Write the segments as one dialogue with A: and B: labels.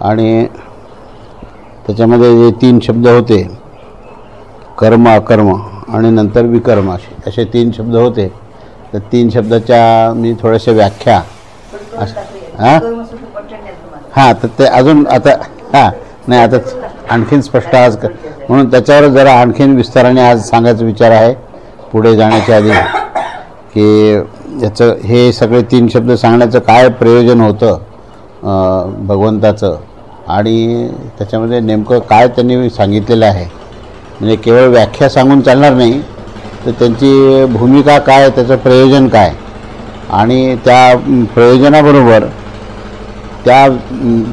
A: आणि त्याच्यामध्ये जे 3 शब्द होते, कर्म अकर्म आणि नंतर विकर्म, असे 3 शब्द होते. तर 3 शब्दाच्या मी थोड्याशा व्याख्या हां तर ते अजून आता नाही आता आणखीन स्पष्ट आज म्हणून त्याच्यावर जरा आणखीन विस्ताराने आज सांगायचा विचार आहे पुढे जाण्याच्या आधी, की याचं हे सगळे 3 शब्द सांगण्याचं काय प्रयोजन होतं भगवंताचं, आणि त्याच्यामध्ये नेमकं काय त्यांनी सांगितलेलं आहे. म्हणजे केवळ व्याख्या सांगून चालणार नाही, तर त्यांची भूमिका काय, त्याचं प्रयोजन काय, आणि त्या प्रयोजनाबरोबर त्या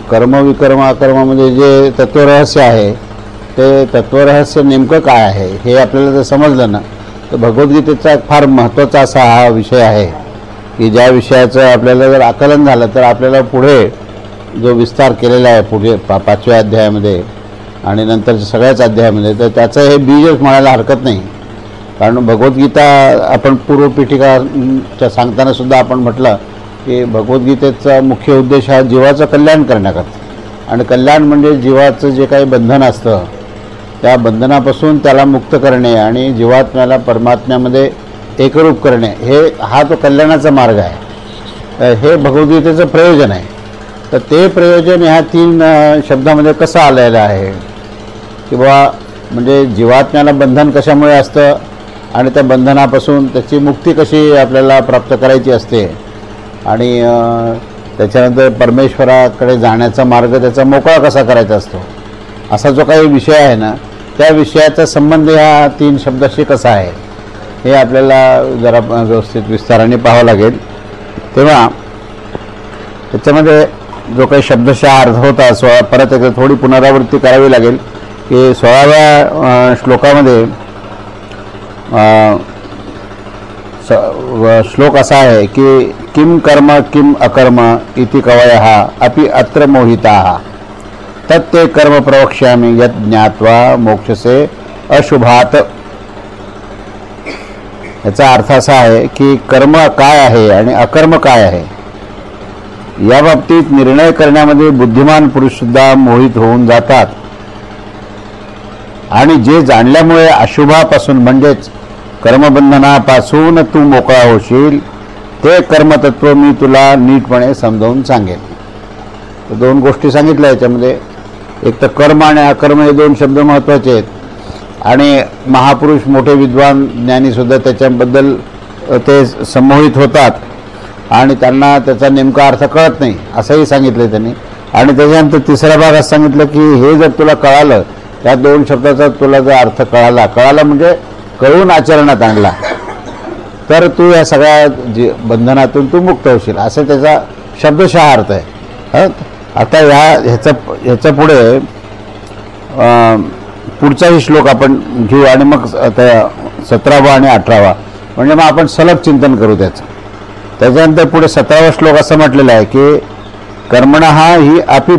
A: कर्म विकर्म अकर्मामध्ये जे तत्वरहस्य आहे ते तत्वरहस्य नेमकं काय आहे हे आपल्याला जर समजलं ना, तर भगवद्गीतेचा एक फार महत्त्वाचा असा हा विषय आहे की ज्या विषयाचं आपल्याला जर आकलन झालं तर आपल्याला पुढे जो विस्तार केलेला आहे पुढे 5व्या अध्यायामध्ये आणि नंतरच्या सगळ्याच अध्यायामध्ये, तर त्याचं हे बीजच म्हणायला हरकत नाही. कारण भगवद्गीता आपण पूर्वपीठिकाच्या सांगताना सुद्धा आपण म्हटलं की भगवद्गीतेचा मुख्य उद्देश हा जीवाचं कल्याण करण्याकरता, आणि कल्याण म्हणजे जीवाचं जे काही बंधन असतं त्या बंधनापासून त्याला मुक्त करणे आणि जीवात्म्याला परमात्म्यामध्ये एकरूप करणे, हा तो कल्याणाचा मार्ग आहे. हे भगवद्गीतेचं प्रयोजन आहे. तर ते प्रयोजन ह्या 3 शब्दामध्ये कसं आलेलं आहे की बाबा म्हणजे जीवात्म्याला बंधन कशामुळे असतं आणि त्या बंधनापासून त्याची मुक्ती कशी आपल्याला प्राप्त करायची असते, आणि त्याच्यानंतर परमेश्वराकडे जाण्याचा मार्ग त्याचा मोकळा कसा करायचा असतो, असा जो काही विषय आहे ना, त्या विषयाचा संबंध ह्या 3 शब्दाशी कसा आहे हे आपल्याला जरा व्यवस्थित विस्ताराने पाहावं लागेल. तेव्हा त्याच्यामध्ये जो काही शब्दशः अर्थ होता परत एकदा थोडी पुनरावृत्ती करावी लागेल की 16व्या श्लोकामध्ये श्लोक असा आहे की किम कर्म किम अकर्म इति कवयः अपि अत्र मोहिताः तत्ते कर्म प्रवक्ष्यामि यत् ज्ञात्वा मोक्षसे अशुभात. याचा अर्थ असा आहे की कर्म काय आहे आणि अकर्म काय आहे या बाबतीत निर्णय करण्यामध्ये बुद्धिमान पुरुषसुद्धा मोहित होऊन जातात, आणि जे जाणल्यामुळे अशुभापासून म्हणजेच कर्मबंधनापासून तू मोकळा होशील ते कर्मतत्व मी तुला नीटपणे समजावून सांगेन. 2 गोष्टी सांगितल्या याच्यामध्ये. एक तर कर्म आणि अकर्म हे 2 शब्द महत्त्वाचे आहेत, आणि महापुरुष मोठे विद्वान ज्ञानीसुद्धा त्याच्याबद्दल ते संमोहित होतात आणि त्यांना त्याचा नेमका अर्थ कळत नाही असंही सांगितलं त्यांनी. आणि त्याच्यानंतर 3रा भाग असं सांगितलं की हे जर तुला कळालं, त्या 2 शब्दाचा तुला जर अर्थ कळाला म्हणजे कळून आचरणात आणला, तर तू या सगळ्या बंधनातून तू मुक्त होशील, असं त्याचा शब्दशः अर्थ आहे. आता ह्याच्या पुढे पुढचाही श्लोक आपण घेऊ आणि मग 17वा आणि 18वा म्हणजे मग आपण सलग चिंतन करू त्याचं. त्याच्यानंतर पुढे 17वा श्लोक असं म्हटलेला आहे की कर्मणः हि अपि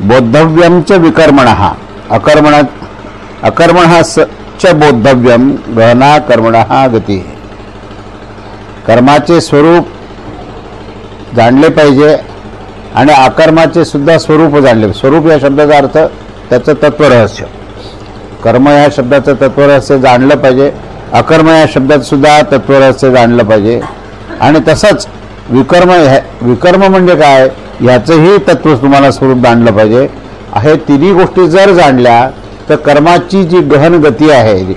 A: बोद्धव्यम च विकर्मणः अकर्मणः च बोद्धव्यम गहना कर्मणः गती. कर्माचे स्वरूप जाणले पाहिजे आणि अकर्माचे सुद्धा स्वरूप जाणले. स्वरूप या शब्दाचा अर्थ त्याचं तत्वरहस्य. कर्म या शब्दाचं तत्वरहस्य जाणलं पाहिजे, अकर्म या शब्दाचं सुद्धा तत्वरहस्य जाणलं पाहिजे, आणि तसंच विकर्म म्हणजे काय ह्याचंही तत्व तुम्हाला स्वरूप जाणलं पाहिजे. हे 3 गोष्टी जर जाणल्या तर कर्माची जी गहन गती आहे,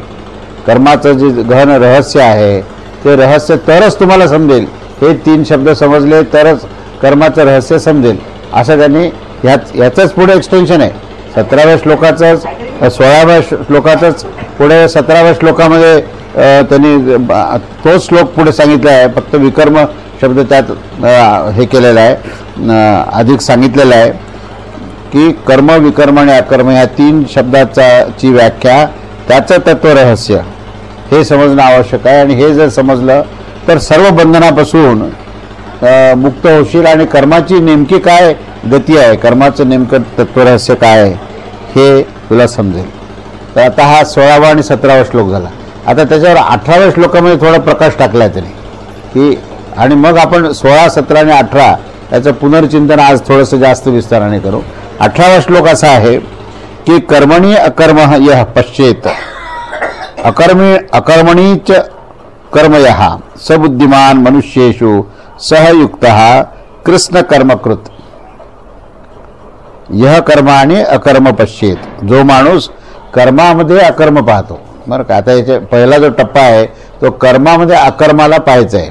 A: कर्माचं जे गहन रहस्य आहे ते रहस्य तरच तुम्हाला समजेल. हे 3 शब्द समजले तरच कर्माचं रहस्य समजेल, असं त्यांनी ह्याचंच पुढे एक्सटेन्शन आहे. 17व्या श्लोकाचंच 16व्या श्लोकाचंच पुढे 17व्या श्लोकामध्ये त्यांनी तोच श्लोक पुढे सांगितला आहे, फक्त विकर्म शब्द त्यात हे केलेला आहे, अधिक सांगितलेलं आहे की कर्म विकर्म आणि अकर्म ह्या 3 शब्दाची व्याख्या त्याचं तत्वरहस्य हे समजणं आवश्यक आहे. आणि हे जर समजलं तर सर्व बंधनापासून मुक्त होशील आणि कर्माची नेमकी काय गती आहे, कर्माचं नेमकं तत्वरहस्य काय आहे हे तुला समजेल. तर आता हा 16वा आणि 17वा श्लोक झाला. आता त्याच्यावर 18व्या श्लोकामध्ये थोडा प्रकाश टाकला आहे त्याने की, आणि मग आपण 16, 17 आणि 18 त्याचं पुनर्चिंतन आज थोडंसं जास्त विस्ताराने करू. 18वा श्लोक असा आहे की कर्मणी अकर्म यः पश्येत अकर्मणीच कर्मयः सबुद्धिमान मनुष्येषु सहयुक्तः कृष्ण कर्मकृत यह कर्माने अकर्म पश्येत. जो माणूस कर्मामध्ये अकर्म पाहतो, बरं का. आता याचे पहिला जो टप्पा आहे तो कर्मामध्ये अकर्माला पाहायचा आहे,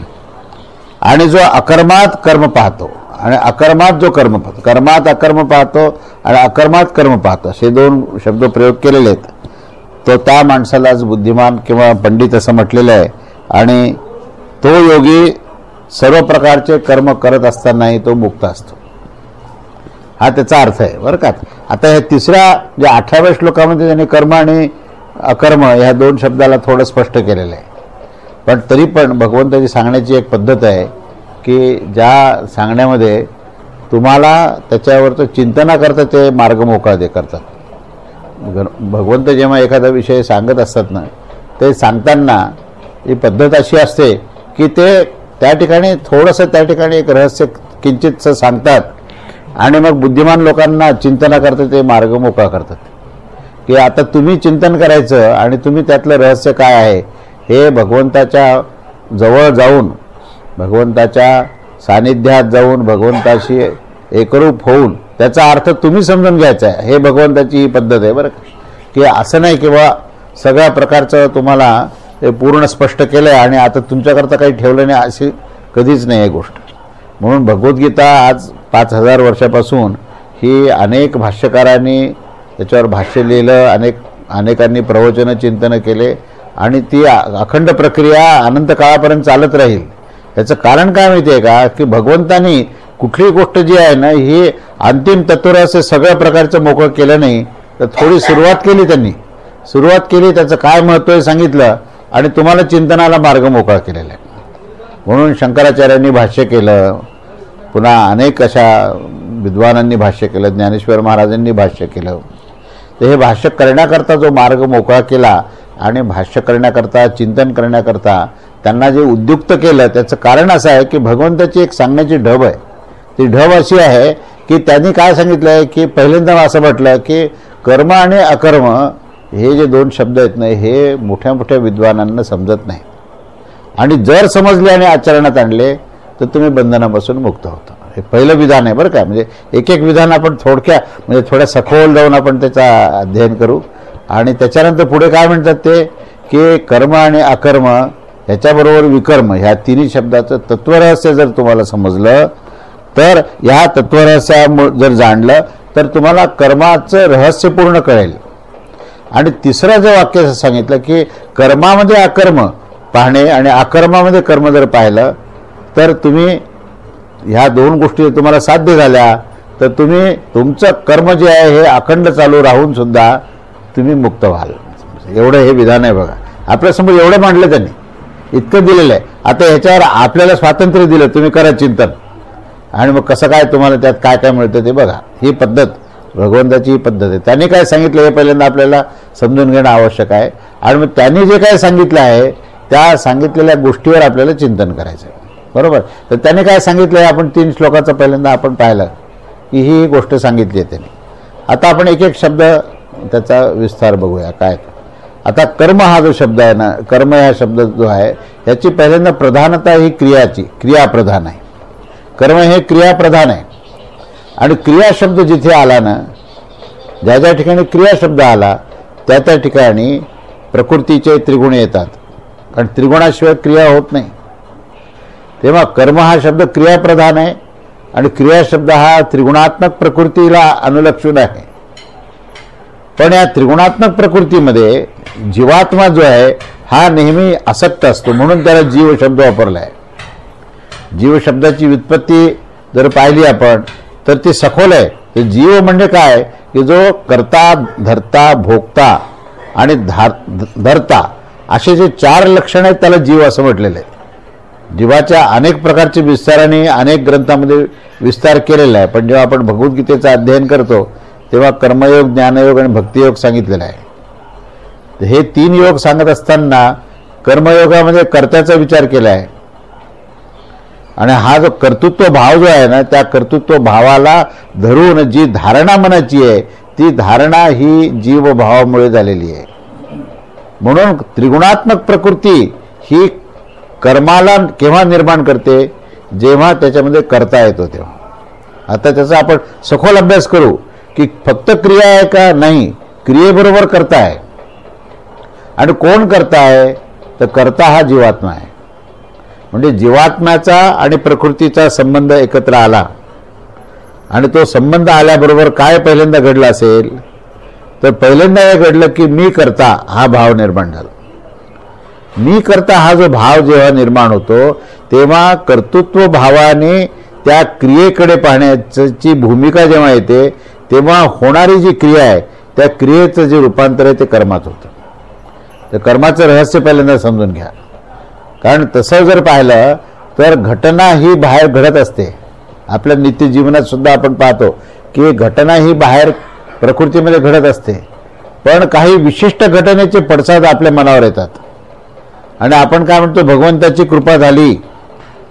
A: आणि जो अकर्मात कर्म पाहतो आणि अकर्मात जो कर्म पाहतो, कर्मात अकर्म पाहतो आणि अकर्मात कर्म पाहतो, असे दोन शब्द प्रयोग केलेले आहेत. तो त्या माणसालाच बुद्धिमान किंवा पंडित असं म्हटलेलं आहे. आणि तो योगी सर्व प्रकारचे कर्म करत असतानाही तो मुक्त असतो, हा त्याचा अर्थ आहे, बरं का. आता ह्या तिसऱ्या जे 18व्या श्लोकामध्ये त्यांनी कर्म आणि अकर्म ह्या दोन शब्दाला थोडं स्पष्ट केलेलं आहे. पण तरी पण भगवंताची सांगण्याची एक पद्धत आहे की ज्या सांगण्यामध्ये तुम्हाला त्याच्यावरचं चिंतना करता ते मार्ग मोकळा ते करतात. भगवंत जेव्हा एखादा विषय सांगत असतात ना, ते सांगताना ही पद्धत अशी असते की ते त्या ठिकाणी थोडंसं त्या ठिकाणी एक रहस्य किंचितसं सांगतात आणि मग बुद्धिमान लोकांना चिंतना करता ते मार्ग मोकळा करतात की आता तुम्ही चिंतन करायचं आणि तुम्ही त्यातलं रहस्य काय आहे हे भगवंताच्या जवळ जाऊन, भगवंताच्या सानिध्यात जाऊन, भगवंताशी एकरूप होऊन त्याचा अर्थ तुम्ही समजून घ्यायचा आहे. हे भगवंताची ही पद्धत आहे, बरं का. की असं नाही किंवा सगळ्या प्रकारचं तुम्हाला ते पूर्ण स्पष्ट केलं आहे आणि आता तुमच्याकरता काही ठेवलं नाही, अशी कधीच नाही ही गोष्ट. म्हणून भगवद्गीता आज 5000 वर्षापासून ही अनेक भाष्यकारांनी त्याच्यावर भाष्य लिहिलं, अनेकांनी प्रवचन चिंतन केले आणि ती अखंड प्रक्रिया अनंत काळापर्यंत चालत राहील. त्याचं कारण काय माहिती आहे का, की भगवंतानी कुठली गोष्ट जी आहे ना ही अंतिम तत्वरहस्य सगळ्या प्रकारचं मोकळं केलं नाही, तर थोडी सुरुवात केली. त्यांनी सुरुवात केली, त्याचं काय महत्त्व आहे सांगितलं आणि तुम्हाला चिंतनाला मार्ग मोकळा केलेला आहे. म्हणून शंकराचार्यांनी भाष्य केलं, पुन्हा अनेक अशा विद्वानांनी भाष्य केलं, ज्ञानेश्वर महाराजांनी भाष्य केलं. तर हे भाष्य करण्याकरता जो मार्ग मोकळा केला आणि भाष्य करण्याकरता, चिंतन करण्याकरता त्यांना जे उद्युक्त केलं, त्याचं कारण असं आहे की भगवंताची एक सांगण्याची ढब आहे. ती ढब अशी आहे की त्यांनी काय सांगितलं आहे की पहिल्यांदा असं म्हटलं की कर्म आणि अकर्म हे जे दोन शब्द आहेत ना हे मोठ्या मोठ्या विद्वानांना समजत नाही, आणि जर समजले आणि आचरणात आणले तर तुम्ही बंधनापासून मुक्त होता. हे पहिलं विधान आहे, बरं का. म्हणजे एक एक विधान आपण म्हणजे थोड्या सखोल जाऊन आपण त्याचा अध्ययन करू. आणि त्याच्यानंतर पुढे काय म्हणतात ते की कर्म आणि अकर्म ह्याच्याबरोबर विकर्म ह्या तिन्ही शब्दाचं तत्वरहस्य जर तुम्हाला समजलं, तर ह्या तत्वरहस्या जर जाणलं तर तुम्हाला कर्माचं रहस्य पूर्ण कळेल. आणि तिसरं जे वाक्य असं सांगितलं की कर्मामध्ये अकर्म पाहणे आणि अकर्मामध्ये कर्म जर पाहिलं तर तुम्ही ह्या दोन गोष्टी तुम्हाला साध्य झाल्या तर तुम्ही तुमचं कर्म जे आहे हे अखंड चालू राहून सुद्धा तुम्ही मुक्त व्हाल. एवढं हे विधान आहे बघा. आपल्यासमोर एवढं मांडलं त्यांनी, इतकं दिलेलं आहे. आता ह्याच्यावर आपल्याला स्वातंत्र्य दिलं, तुम्ही करा चिंतन आणि मग कसं काय तुम्हाला त्यात काय काय मिळतं ते बघा. ही पद्धत भगवंताची ही पद्धत आहे. त्यांनी काय सांगितलं हे पहिल्यांदा आपल्याला समजून घेणं आवश्यक आहे. आणि मग त्यांनी जे काय सांगितलं आहे त्या सांगितलेल्या गोष्टीवर आपल्याला चिंतन करायचं आहे, बरोबर. तर त्यांनी काय सांगितलं आहे आपण 3 श्लोकाचं पहिल्यांदा आपण पाहिलं की ही गोष्ट सांगितली आहे त्यांनी. आता आपण एक एक शब्द त्याचा विस्तार बघूया काय. आता कर्म हा जो शब्द आहे ना, कर्म हा शब्द जो आहे याची पहिल्यांदा प्रधानता ही क्रियाप्रधान आहे. कर्म हे क्रियाप्रधान आहे. आणि क्रिया शब्द जिथे आला ना, ज्या ज्या ठिकाणी क्रिया शब्द आला त्या त्या ठिकाणी प्रकृतीचे त्रिगुण येतात, कारण त्रिगुणाशिवाय क्रिया होत नाही. तेव्हा कर्म हा शब्द क्रियाप्रधान आहे आणि क्रिया शब्द हा त्रिगुणात्मक प्रकृतीला अनुलक्षून आहे. पण या त्रिगुणात्मक प्रकृतीमध्ये जीवात्मा जो आहे हा नेहमी आसक्त असतो, म्हणून त्याला जीव शब्द वापरला आहे. जीव शब्दाची व्युत्पत्ती जर पाहिली आपण तर ती सखोल आहे. ते जीव म्हणजे काय की जो कर्ता, धर्ता, भोगता आणि धर्ता असे जे 4 लक्षण आहेत त्याला जीव असं म्हटलेलं आहे. जीवाच्या अनेक प्रकारचे विस्ताराने अनेक ग्रंथामध्ये विस्तार केलेला आहे. पण जेव्हा आपण भगवद्गीतेचं अध्ययन करतो तेव्हा कर्मयोग, ज्ञानयोग आणि भक्तियोग सांगितलेला आहे. हे 3 योग सांगत असताना कर्मयोगामध्ये कर्त्याचा विचार केला आहे आणि हा जो कर्तृत्व भाव जो आहे ना, त्या कर्तृत्व भावाला धरून जी धारणा मनाची आहे, ती धारणा ही जीवभावामुळे झालेली आहे. म्हणून त्रिगुणात्मक प्रकृती ही कर्माला केव्हा निर्माण करते, जेव्हा त्याच्यामध्ये करता येतो तेव्हा. आता त्याचा आपण सखोल अभ्यास करू की फक्त क्रिया आहे का, नाही, क्रियेबरोबर करता आहे. आणि कोण करता आहे, तर करता हा जीवात्मा आहे. म्हणजे जीवात्म्याचा आणि प्रकृतीचा संबंध एकत्र आला आणि तो संबंध आल्याबरोबर काय पहिल्यांदा घडलं असेल, तर पहिल्यांदा हे घडलं की मी करता हा भाव निर्माण झाला. मी करता हा जो भाव जेव्हा निर्माण होतो तेव्हा कर्तृत्व भावाने त्या क्रियेकडे पाहण्याची भूमिका जेव्हा येते, तेव्हा होणारी जी क्रिया आहे त्या क्रियेचं जे रूपांतर आहे ते कर्मात होतं. तर कर्माचं रहस्य पहिल्यांदा समजून घ्या. कारण तसं जर पाहिलं तर घटना ही बाहेर घडत असते. आपल्या नित्यजीवनात सुद्धा आपण पाहतो की घटना ही बाहेर प्रकृतीमध्ये घडत असते, पण काही विशिष्ट घटनेचे पडसाद आपल्या मनावर येतात आणि आपण काय म्हणतो, भगवंताची कृपा झाली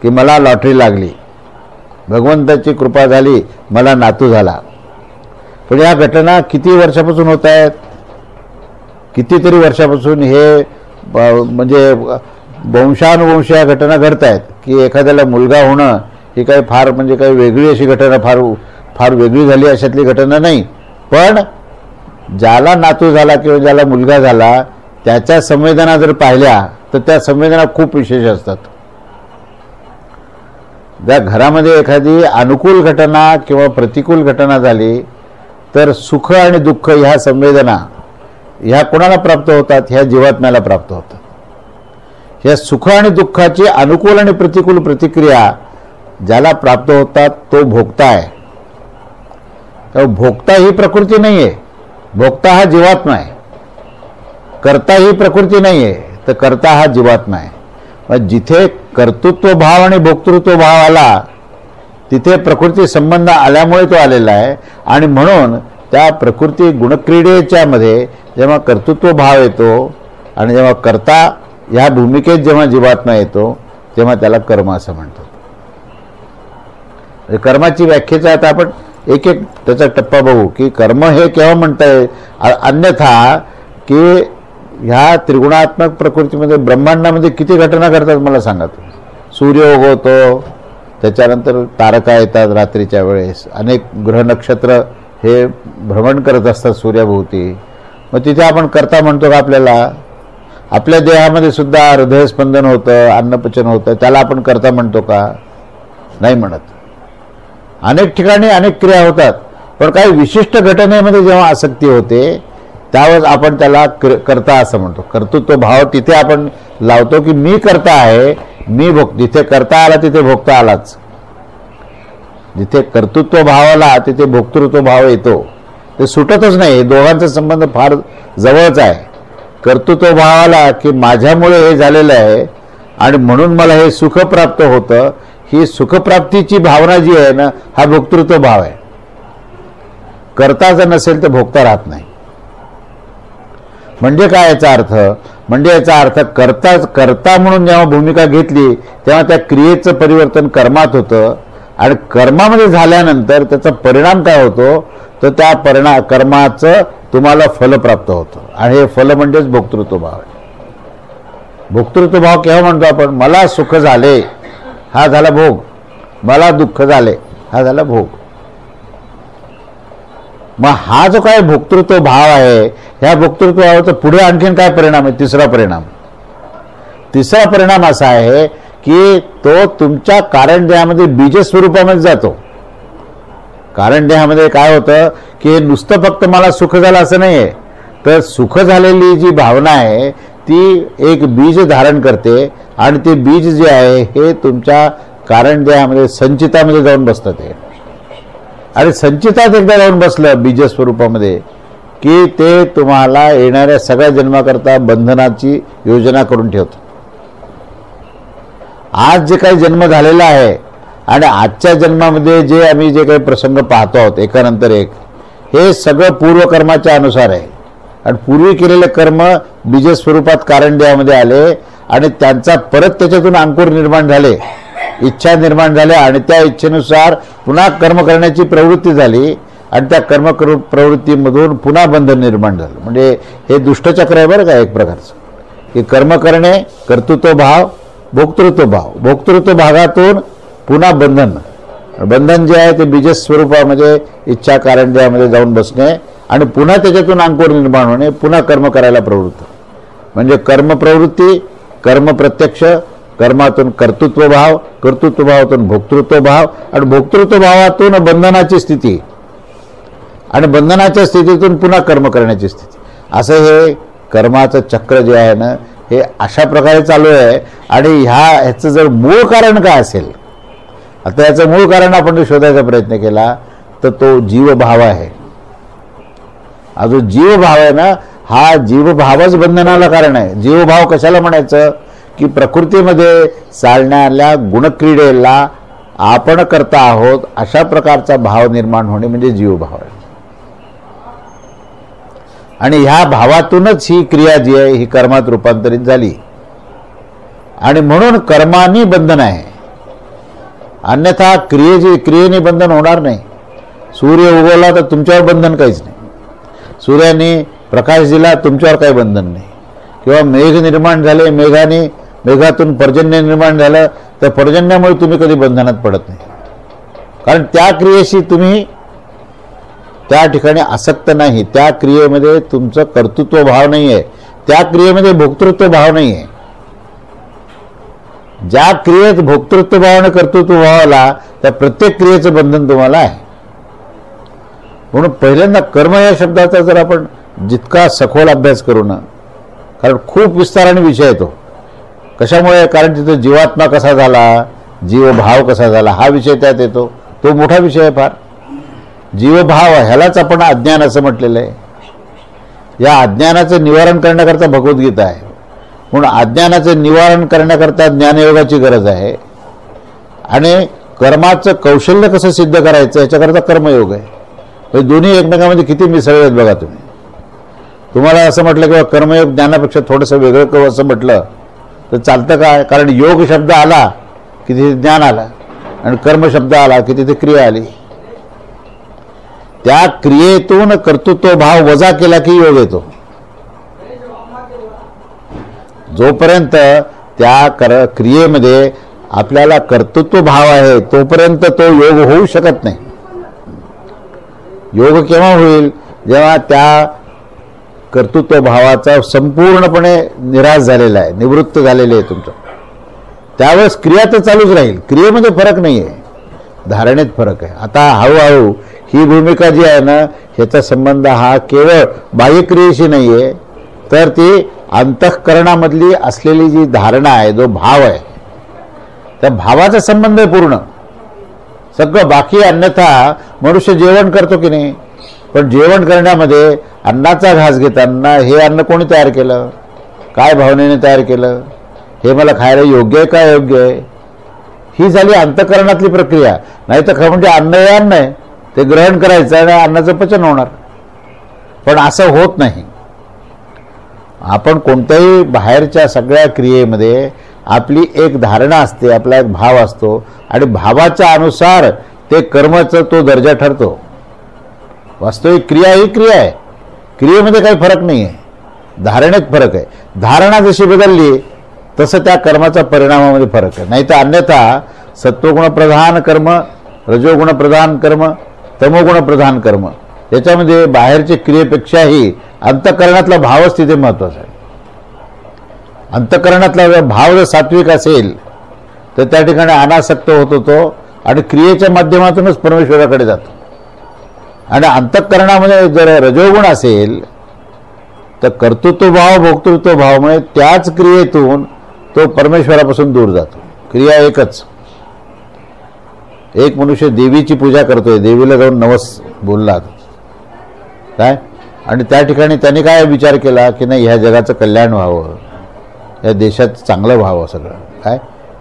A: की मला लॉटरी लागली, भगवंताची कृपा झाली मला नातू झाला. पण या घटना किती वर्षापासून होत आहेत, कितीतरी वर्षापासून हे म्हणजे वंशानुवंश या घटना घडत आहेत की एखाद्याला मुलगा होणं ही काही फार म्हणजे काही वेगळी अशी घटना, फार फार वेगळी झाली अशातली घटना नाही. पण ज्याला नातू झाला किंवा ज्याला मुलगा झाला त्याच्या संवेदना जर पाहिल्या तर त्या संवेदना खूप विशेष असतात. ज्या घरामध्ये एखादी अनुकूल घटना किंवा प्रतिकूल घटना झाली तर सुख आणि दुःख ह्या संवेदना ह्या कोणाला प्राप्त होतात, ह्या जीवात्म्याला प्राप्त होतात. ह्या सुख आणि दुःखाची अनुकूल आणि प्रतिकूल प्रतिक्रिया ज्याला प्राप्त होतात तो भोक्ता आहे. तर भोक्ता ही प्रकृती नाही आहे, भोक्ता हा जीवात्मा आहे. कर्ता ही प्रकृती नाही आहे, तर कर्ता हा जीवात्मा आहे. मग जिथे कर्तृत्व भाव आणि भोक्तृत्व भाव आला तिथे प्रकृती संबंध आल्यामुळे तो आलेला आहे. आणि म्हणून त्या प्रकृती गुणक्रीडेच्या मध्ये जेव्हा कर्तृत्व भाव येतो आणि जेव्हा कर्ता ह्या भूमिकेत जेव्हा जीवात्मा येतो तेव्हा त्याला कर्म असं म्हणतात. कर्माची व्याख्येचा आता आपण एक एक त्याचा टप्पा बघू की कर्म हे केव्हा म्हणता येईल. अन्यथा की ह्या त्रिगुणात्मक प्रकृतीमध्ये ब्रह्मांडामध्ये किती घटना घडतात मला सांगा. सूर्य उगवतो, त्याच्यानंतर तारका येतात रात्रीच्या वेळेस, अनेक ग्रह नक्षत्र हे भ्रमण करत असतात सूर्याभोवती. मग तिथे आपण कर्ता म्हणतो का आपल्याला. आपल्या देहामध्ये सुद्धा हृदयस्पंदन होतं, अन्नपचन होतं, त्याला आपण कर्ता म्हणतो का, नाही म्हणत. अनेक ठिकाणी अनेक क्रिया होतात, पण काही विशिष्ट घटनेमध्ये जेव्हा आसक्ती होते त्यावेळेस आपण त्याला कर्ता असं म्हणतो. कर्तृत्व भाव तिथे आपण लावतो की मी कर्ता आहे, मी जिथे कर्ता आला तिथे भोगता आलाच. जिथे कर्तृत्व भाव आला तिथे भोक्तृत्व भाव येतो. ते सुटतच नाही, हे दोघांचा संबंध फार जवळचा आहे. कर्तृत्व भावाला की माझ्यामुळे हे झालेलं आहे आणि म्हणून मला हे सुख प्राप्त होतं, ही सुखप्राप्तीची भावना जी आहे ना, हा भोक्तृत्व भाव आहे. कर्ता जर नसेल तर भोगता राहत नाही. म्हणजे काय याचा अर्थ, म्हणजे याचा अर्थ कर्ता म्हणून जेव्हा भूमिका घेतली तेव्हा त्या क्रियेचं परिवर्तन कर्मात होतं आणि कर्मामध्ये झाल्यानंतर त्याचा परिणाम काय होतो, तर त्या कर्माचं तुम्हाला फल प्राप्त होतं आणि हे फल म्हणजेच भोक्तृत्व भाव आहे. भोक्तृत्व भाव केव्हा म्हणतो आपण, मला सुख झाले हा झाला भोग, मला दुःख झाले हा झाला भोग. मग हा जो काय भोक्तृत्व भाव आहे, ह्या भोक्तृत्व भावाचा पुढे आणखीन काय परिणाम आहे, तिसरा परिणाम असा आहे की तो तुमच्या कारण देहामध्ये बीज स्वरूपामध्ये जातो. कारण देहामध्ये काय होतं की नुसतं फक्त मला सुख झालं असं नाही आहे, तर सुख झालेली जी भावना आहे ती एक बीज धारण करते आणि ते बीज जे आहे हे तुमच्या कारण देहामध्ये संचितामध्ये जाऊन बसतं. ते आणि संचितात एकदा जाऊन बसलं बीज स्वरूपामध्ये की ते तुम्हाला येणाऱ्या सगळ्या जन्माकरता बंधनाची योजना करून ठेवतं. आज जे काही जन्म झालेला आहे आणि आजच्या जन्मामध्ये आम्ही जे काही प्रसंग पाहतो आहोत एकानंतर एक, हे सगळं पूर्वकर्माच्या अनुसार आहे. आणि पूर्वी केलेले कर्म बीज स्वरूपात कारण देहामध्ये आले आणि त्यांचा परत त्याच्यातून अंकुर निर्माण झाले इच्छा निर्माण झाल्या आणि त्या इच्छेनुसार पुन्हा कर्म करण्याची प्रवृत्ती झाली आणि त्या प्रवृत्तीमधून पुन्हा बंधन निर्माण झालं. म्हणजे हे दुष्टचक्र आहे बरं का एक प्रकारचं, की कर्म करणे, कर्तृत्व भाव, भोक्तृत्व भाव, भोक्तृत्व भागातून पुन्हा बंधन. बंधन जे आहे ते बीजस स्वरूपामध्ये इच्छा कारंज्यामध्ये जाऊन बसणे आणि पुन्हा त्याच्यातून अंकुर निर्माण होणे, पुन्हा कर्म करायला प्रवृत्त. म्हणजे कर्म प्रवृत्ती, कर्म प्रत्यक्ष, कर्मातून कर्तृत्व भाव, कर्तृत्व भावातून भोक्तृत्व भाव आणि भोक्तृत्व भावातून बंधनाची स्थिती आणि बंधनाच्या स्थितीतून पुन्हा कर्म करण्याची स्थिती. असं हे कर्माचं चक्र जे आहे ना हे अशा प्रकारे चालू आहे. आणि ह्याचं जर मूळ कारण काय असेल, आता याचं मूळ कारण आपण शोधायचा प्रयत्न केला तर तो जीवभाव आहे. हा जो जीवभाव आहे ना हा जीवभावच बंधनाला कारण आहे. जीवभाव कशाला म्हणायचं की प्रकृतीमध्ये चालणाऱ्या गुणक्रीडेला आपण करता आहोत अशा प्रकारचा भाव निर्माण होणे म्हणजे जीवभाव आहे. आणि ह्या भावातूनच ही क्रिया जी आहे ही कर्मात रूपांतरित झाली आणि म्हणून कर्मानी बंधन आहे. अन्यथा क्रियेने बंधन होणार नाही. सूर्य उगवला तर तुमच्यावर बंधन काहीच नाही, सूर्याने प्रकाश दिला तुमच्यावर काही बंधन नाही. किंवा मेघ निर्माण झाले, मेघातून पर्जन्य निर्माण झालं तर पर्जन्यामुळे तुम्ही कधी बंधनात पडत नाही, कारण त्या क्रियेशी तुम्ही त्या ठिकाणी आसक्त नाही. त्या क्रियेमध्ये तुमचं कर्तृत्व भाव नाही आहे, त्या क्रियेमध्ये भोक्तृत्व भाव नाही आहे. ज्या क्रियेत भोक्तृत्व भाव आणि कर्तृत्व भावाला त्या प्रत्येक क्रियेचं बंधन तुम्हाला आहे. म्हणून पहिल्यांदा कर्म या शब्दाचा जर आपण जितका सखोल अभ्यास करू ना, कारण खूप विस्ताराने विषय येतो. कशामुळे? कारण तिथं जीवात्मा कसा झाला, जीवभाव कसा झाला हा विषय त्यात येतो. तो मोठा विषय आहे फार. जीवभाव ह्यालाच आपण अज्ञान असं म्हटलेलं आहे. या अज्ञानाचं निवारण करण्याकरता भगवद्गीता आहे. म्हणून अज्ञानाचं निवारण करण्याकरता ज्ञानयोगाची गरज आहे आणि कर्माचं कौशल्य कसं सिद्ध करायचं याच्याकरता कर्मयोग आहे. हे दोन्ही एकमेकांमध्ये किती मिसळले आहेत बघा तुम्ही. तुम्हाला असं म्हटलं किंवा कर्मयोग ज्ञानापेक्षा थोडंसं वेगळं करू असं म्हटलं तर चालतं काय? कारण योग शब्द आला की तिथे ज्ञान आला आणि कर्म शब्द आला की तिथे क्रिया आली. त्या क्रियेतून कर्तृत्व भाव वजा केला की योग येतो. जोपर्यंत त्या क्रियेमध्ये आपल्याला कर्तृत्व भाव आहे तोपर्यंत तो योग होऊ शकत नाही. योग केव्हा होईल? जेव्हा त्या कर्तृत्व भावाचा संपूर्णपणे निराश झालेला आहे, निवृत्त झालेले आहे तुमचं, त्यावेळेस क्रिया तर चालूच राहील. क्रियेमध्ये फरक नाही आहे, धारणेत फरक आहे. आता हळूहळू ही भूमिका जी आहे ना ह्याचा संबंध हा केवळ बाह्यक्रियेशी नाही आहे, तर ती अंतःकरणामधली असलेली जी धारणा आहे, जो भाव आहे, त्या भावाचा संबंध आहे पूर्ण सगळं. बाकी अन्यथा मनुष्य जेवण करतो की नाही, पण जेवण करण्यामध्ये अन्नाचा घास घेताना हे अन्न कोणी तयार केलं, काय भावनेने तयार केलं, हे मला खायला योग्य आहे का योग्य आहे, ही झाली अंतःकरणातली प्रक्रिया. नाही तर म्हणजे अन्न हे अन्न आहे, ते ग्रहण करायचं आणि अन्नाचं पचन होणार. पण असं होत नाही. आपण कोणत्याही बाहेरच्या सगळ्या क्रियेमध्ये आपली एक धारणा असते, आपला एक भाव असतो आणि भावाच्या अनुसार ते कर्माचा तो दर्जा ठरतो. वास्तविक क्रिया ही क्रिया आहे, क्रियेमध्ये काही फरक नाही आहे, धारणेत फरक आहे. धारणा जशी बदलली तसं त्या कर्माचा परिणामामध्ये फरक आहे. नाही तर अन्यथा सत्वगुणप्रधान कर्म, रजोगुणप्रधान कर्म, तमोगुणप्रधान कर्म याच्यामध्ये बाहेरच्या क्रियेपेक्षाही अंतःकरणातला भावच तिथे महत्वाचा आहे. अंतःकरणातला भाव जर सात्विक असेल तर त्या ठिकाणी अनासक्त होत होतो आणि क्रियेच्या माध्यमातूनच परमेश्वराकडे जातो. आणि अंतःकरणामध्ये जर रजोगुण असेल तर कर्तृत्व भाव भोक्तृत्व भावामुळे त्याच क्रियेतून तो परमेश्वरापासून दूर जातो. क्रिया एकच. एक मनुष्य देवीची पूजा करतोय, देवीला जाऊन नवस बोलला काय, आणि त्या ठिकाणी त्याने काय विचार केला की नाही ह्या जगाचं कल्याण व्हावं, या देशाचं चांगलं व्हावं, सगळं काय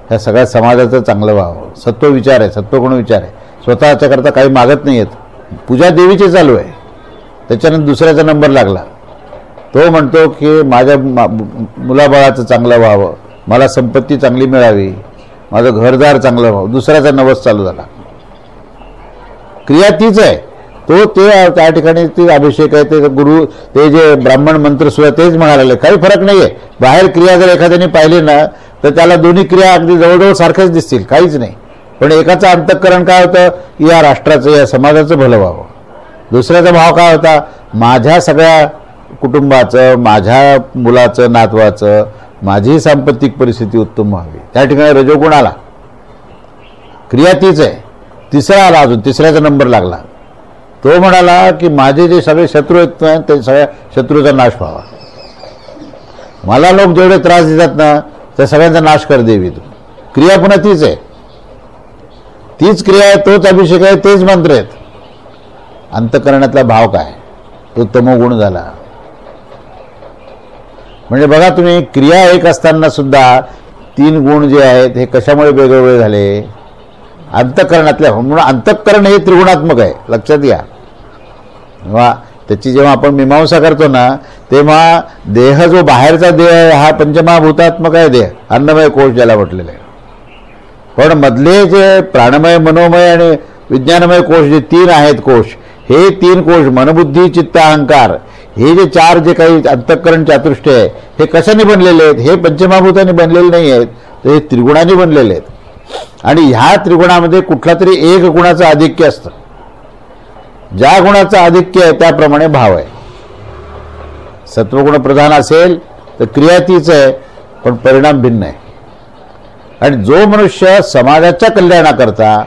A: ह्या सगळ्या समाजाचं चांगलं व्हावं. सत्व विचार आहे, सत्वगुण विचार आहे. स्वतःच्या करता काही मागत नाही आहेत. पूजा देवीची चालू आहे. त्याच्यानंतर दुसऱ्याचा नंबर लागला. तो म्हणतो की माझ्या मुलाबाळाचं चांगलं व्हावं, मला संपत्ती चांगली मिळावी, माझं घरदार चांगलं व्हावं, दुसऱ्याचा नवस चालू झाला. क्रिया तीच आहे. तो ते त्या ठिकाणी ती अभिषेक आहे, ते गुरु, ते जे ब्राह्मण मंत्र सुद्धा तेच म्हणाले. काही फरक नाहीये. बाहेर क्रिया जर एखाद्याने पाहिली ना तर त्याला दोन्ही क्रिया अगदी जवळजवळ सारख्याच दिसतील, काहीच नाही. पण एकाचं अंतःकरण काय होतं की या राष्ट्राचं, या समाजाचं भलं व्हावं. दुसऱ्याचा भाव काय होता, माझ्या सगळ्या कुटुंबाचं, माझ्या मुलाचं, नातवाचं, माझी सांपत्तिक परिस्थिती उत्तम व्हावी. त्या ठिकाणी रजोगुण आला. क्रिया तीच आहे. तिसरा आला, अजून तिसऱ्याचा नंबर लागला. तो म्हणाला की माझे जे सगळे शत्रू आहेत ते सगळ्या शत्रूचा नाश व्हावा. मला लोक जेवढे त्रास देतात ना त्या सगळ्यांचा नाश कर देवी तू. क्रिया पुन्हा तीच आहे. तीच क्रिया आहे, तोच अभिषेक आहे, तेच मंत्र आहेत. अंतःकरणातला भाव काय, तो तमोगुण झाला. म्हणजे बघा तुम्ही, क्रिया एक असताना सुद्धा 3 गुण जे आहेत हे कशामुळे वेगवेगळे झाले, अंतःकरणातल्या. म्हणून अंतःकरण हे त्रिगुणात्मक आहे, लक्षात घ्या. त्याची जेव्हा आपण मीमांसा करतो ना तेव्हा देह जो बाहेरचा देह आहे हा पंचमहाभूतात्मक आहे देह, अन्नमय कोश ज्याला म्हटलेलं आहे. पण मधले जे प्राणमय, मनोमय आणि विज्ञानमय कोश जे 3 आहेत कोश, हे 3 कोश मनबुद्धी चित्त अहंकार, हे जे 4 जे काही अंतःकरण चातुष्टय आहे हे कशाने बनलेले आहेत, हे पंचमहाभूताने बनलेले नाही आहेत, तर हे त्रिगुणाने बनलेले आहेत. आणि ह्या त्रिगुणामध्ये कुठला तरी एक गुणाचं आधिक्य असतं. ज्या गुणाचं आधिक्य आहे त्याप्रमाणे भाव आहे. सत्वगुण प्रधान असेल तर क्रिया तीच आहे, पण परिणाम भिन्न आहे. आणि जो मनुष्य समाजाच्या कल्याणाकरता,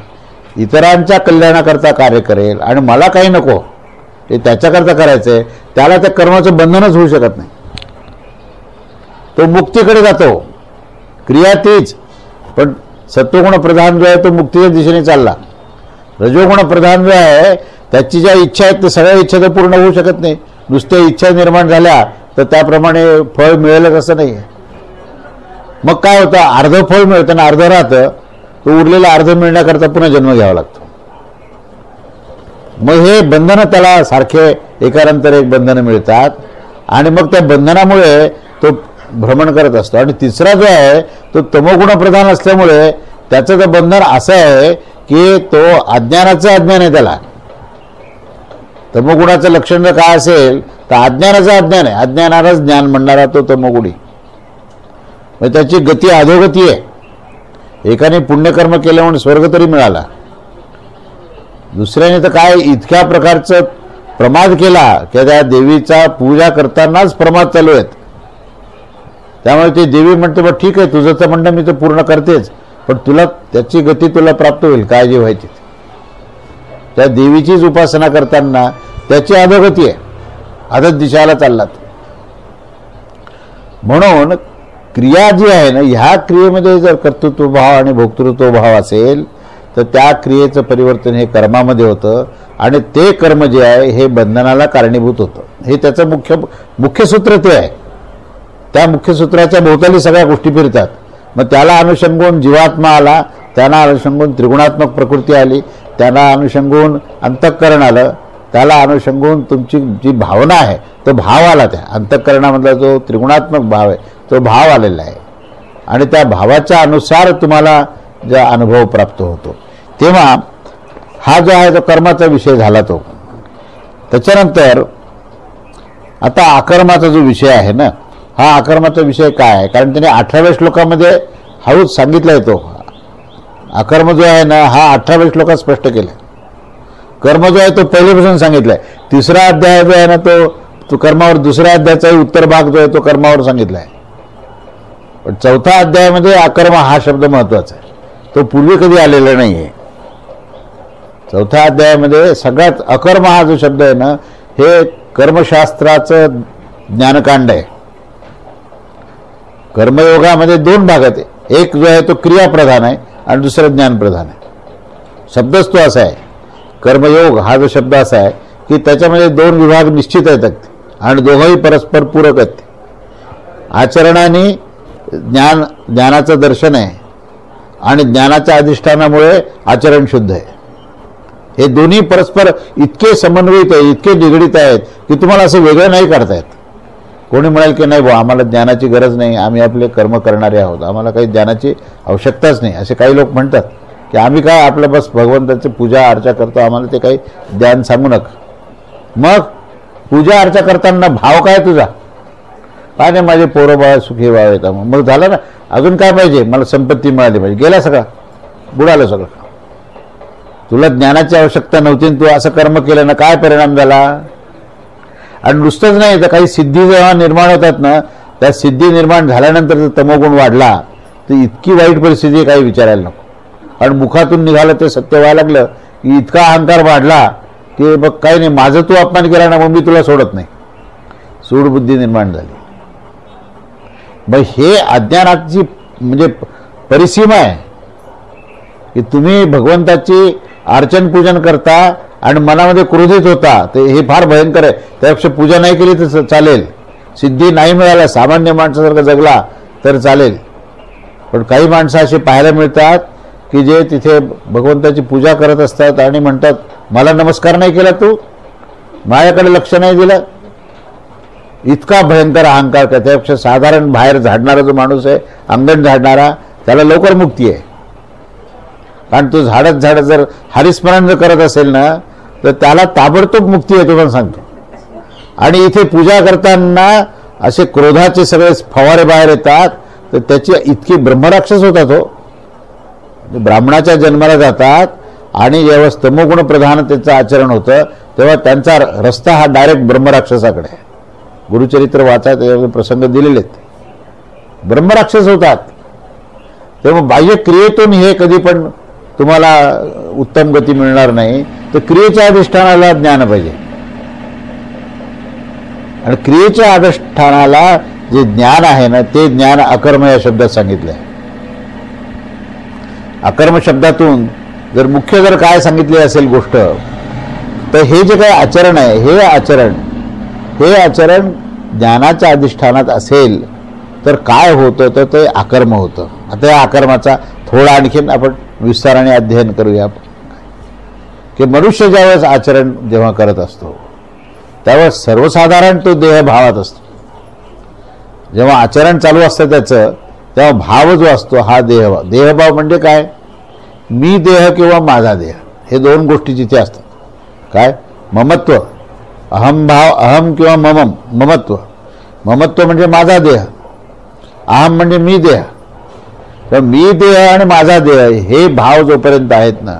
A: इतरांच्या कल्याणाकरता कार्य करेल आणि मला काही नको ते त्याच्याकरता करायचंय, त्याला त्या कर्माचं बंधनच होऊ शकत नाही. तो मुक्तीकडे जातो. क्रिया तीच, पण सत्वगुण प्रधान जो आहे तो मुक्तीच्या दिशेने चालला. रजोगुण प्रधान जो आहे त्याची ज्या इच्छा आहेत त्या सगळ्या इच्छा तर पूर्ण होऊ शकत नाही. नुसत्या इच्छा निर्माण झाल्या तर त्याप्रमाणे फळ मिळेलच असं नाही. मग काय होतं, अर्ध फळ मिळतं आणि अर्ध राहतं, तो उरलेला अर्ध मिळण्याकरता पुन्हा जन्म घ्यावा लागतो. मग हे बंधनं त्याला सारखे एकानंतर एक बंधनं मिळतात आणि मग त्या बंधनामुळे तो भ्रमण करत असतो. आणि तिसरा जो आहे तो तमोगुण प्रधान असल्यामुळे त्याचं ते बंधन असं आहे की तो अज्ञानाचं अज्ञान आहे. त्याला तमोगुणाचं लक्षण जर काय असेल तर अज्ञानाचं अज्ञान आहे. अज्ञानालाच ज्ञान म्हणणारा तो तमोगुणी. मग त्याची गती अधोगती आहे. एकाने पुण्यकर्म केलं म्हणून स्वर्ग तरी मिळाला, दुसऱ्याने तर काय इतक्या प्रकारचं प्रमाद केला की त्या देवीचा पूजा करतानाच प्रमाद चालू आहेत. त्यामुळे ती देवी म्हणते बघ ठीक आहे तुझं तर म्हणणं मी तर पूर्ण करतेच, पण तुला त्याची गती तुला प्राप्त होईल, काळजी व्हायची. त्या देवीचीच उपासना करताना त्याची अधोगती आहे, अधत दिशाला चाललात. म्हणून क्रिया जी आहे ना, ह्या क्रियेमध्ये जर कर्तृत्व भाव आणि भोक्तृत्व भाव असेल तर त्या क्रियेचं परिवर्तन हे कर्मामध्ये होतं आणि ते कर्म जे आहे हे बंधनाला कारणीभूत होतं. हे त्याचं मुख्य सूत्र ते आहे. त्या मुख्य सूत्राच्या भोवताली सगळ्या गोष्टी फिरतात. मग त्याला अनुषंगून जीवात्मा आला, त्यांना अनुषंगून त्रिगुणात्मक प्रकृती आली, त्यांना अनुषंगून अंतःकरण आलं, त्याला अनुषंगून तुमची जी भावना आहे तो भाव आला. त्या अंतःकरणामधला जो त्रिगुणात्मक भाव आहे तो भाव आलेला आहे आणि त्या भावाच्या अनुसार तुम्हाला जो अनुभव प्राप्त होतो. तेव्हा हा जो आहे तो कर्माचा विषय झाला. तो त्याच्यानंतर आता अकर्माचा जो विषय आहे ना, हा अकर्माचा विषय काय आहे, कारण त्याने 18व्या श्लोकामध्ये हळूच सांगितलंय. तो अकर्म जो आहे ना हा 18व्या श्लोकात स्पष्ट केलाय. कर्म जो आहे तो पहिल्यापासून सांगितलाय. 3रा अध्याय जो आहे ना तो कर्मावर, 2ऱ्या अध्यायाचाही उत्तर भाग जो आहे तो कर्मावर सांगितलाय. पण 4था अध्यायामध्ये अकर्म हा शब्द महत्वाचा आहे. तो पूर्वी कधी आलेला नाहीये. 4थ्या अध्यायामध्ये सगळ्यात अकर्म हा जो शब्द आहे ना हे कर्मशास्त्राचं ज्ञानकांड आहे. कर्मयोगामध्ये 2 भाग आहेत. एक जो आहे तो क्रियाप्रधान आहे आणि दुसरा ज्ञानप्रधान आहे. शब्दच तो असा आहे. कर्मयोग हा जो शब्द असा आहे की त्याच्यामध्ये 2 विभाग निश्चित आहेत आणि दोघंही परस्पर पूरक आहेत. आचरणाने ज्ञानाचं दर्शन आहे आणि ज्ञानाच्या अधिष्ठानामुळे आचरण शुद्ध आहे. हे दोन्ही परस्पर इतके समन्वयित आहेत, इतके निगडीत आहेत की तुम्हाला असं वेगळं नाही काढता येत. कोणी म्हणाल की नाही बुवा आम्हाला ज्ञानाची गरज नाही, आम्ही आपले कर्म करणारे आहोत, आम्हाला काही ज्ञानाची आवश्यकताच नाही, असे काही लोक म्हणतात की आम्ही काय आपलं बस भगवंताची पूजा अर्चा करतो, आम्हाला ते काही ज्ञान सांगू नका. मग पूजा अर्चा करताना भाव काय तुझा? काय नाही माझे पोरं बाळ सुखी व्हावेत, मग झालं ना. अजून काय पाहिजे? मला संपत्ती मिळाली पाहिजे. गेला सगळं, बुडालं सगळं. तुला ज्ञानाची आवश्यकता नव्हती, तू असं कर्म केलं ना, काय परिणाम झाला? आणि नुसतंच नाही तर काही सिद्धी जेव्हा निर्माण होतात ना, त्या सिद्धी निर्माण झाल्यानंतर जर तमोगुण वाढला तर इतकी वाईट परिस्थिती काही विचारायला नको. आणि मुखातून निघालं ते सत्य व्हायला लागलं की इतका अहंकार वाढला की बघ काही नाही, माझं तू अपमान केला ना, मग मी तुला सोडत नाही, सूडबुद्धी निर्माण झाली. मग हे अज्ञानाची म्हणजे परिसीमा आहे की तुम्ही भगवंताची अर्चन पूजन करता आणि मनामध्ये क्रोधित होता, ते हे फार भयंकर आहे. त्यापेक्षा पूजा नाही केली तर चालेल, सिद्धी नाही मिळाला, सामान्य माणसासारखा जगला तर चालेल. पण काही माणसं अशी पाहायला मिळतात की जे तिथे भगवंताची पूजा करत असतात आणि म्हणतात मला नमस्कार नाही केला, तू माझ्याकडे लक्ष नाही दिलं. इतका भयंकर अहंकार का. त्यापेक्षा साधारण बाहेर झाडणारा जो माणूस आहे, अंगण झाडणारा, त्याला लवकर मुक्ती आहे. कारण तो झाडत झाडत जर हरिस्मरण जर करत असेल ना तर त्याला ताबडतोब मुक्ती आहे, तुम्हाला सांगतो. आणि इथे पूजा करताना असे क्रोधाचे सगळे फवारे बाहेर येतात तर त्याची इतकी ब्रह्मराक्षस होतात. हो, ब्राह्मणाच्या जन्माला जातात आणि जेव्हा स्तमोगुण प्रधान त्याचं आचरण होतं तेव्हा त्यांचा रस्ता हा डायरेक्ट ब्रह्मराक्षसाकडे आहे. गुरुचरित्र वाचा, त्याच्यामध्ये प्रसंग दिलेले आहेत. ब्रह्मराक्षस होतात. तेव्हा बाह्य क्रियेतून हे कधी पण तुम्हाला उत्तम गती मिळणार नाही. तर क्रियेच्या अधिष्ठानाला ज्ञान पाहिजे. आणि क्रियेच्या अधिष्ठानाला जे ज्ञान आहे ना, ते ज्ञान अकर्म या शब्दात सांगितलं आहे. अकर्म शब्दातून जर मुख्य जर काय सांगितली असेल गोष्ट, तर हे जे काही आचरण आहे, हे आचरण ज्ञानाच्या अधिष्ठानात असेल तर काय होतं, तर ते अकर्म होतं. आता या अकर्माचा थोडा आणखीन आपण विस्ताराने अध्ययन करूया. की मनुष्य ज्यावेळेस आचरण जेव्हा करत असतो त्यावेळेस सर्वसाधारण तो देहभावात असतो. जेव्हा आचरण चालू असतं त्याचं, तेव्हा भाव जो असतो हा देहभाव. देहभाव म्हणजे काय? मी देह किंवा माझा देह, हे दोन गोष्टी जिथे असतात. काय? ममत्व, अहमभाव, अहम किंवा ममत्व. ममत्व म्हणजे माझा देह, अहम म्हणजे मी देह. तर मी देह आणि माझा देह हे भाव जोपर्यंत आहेत ना,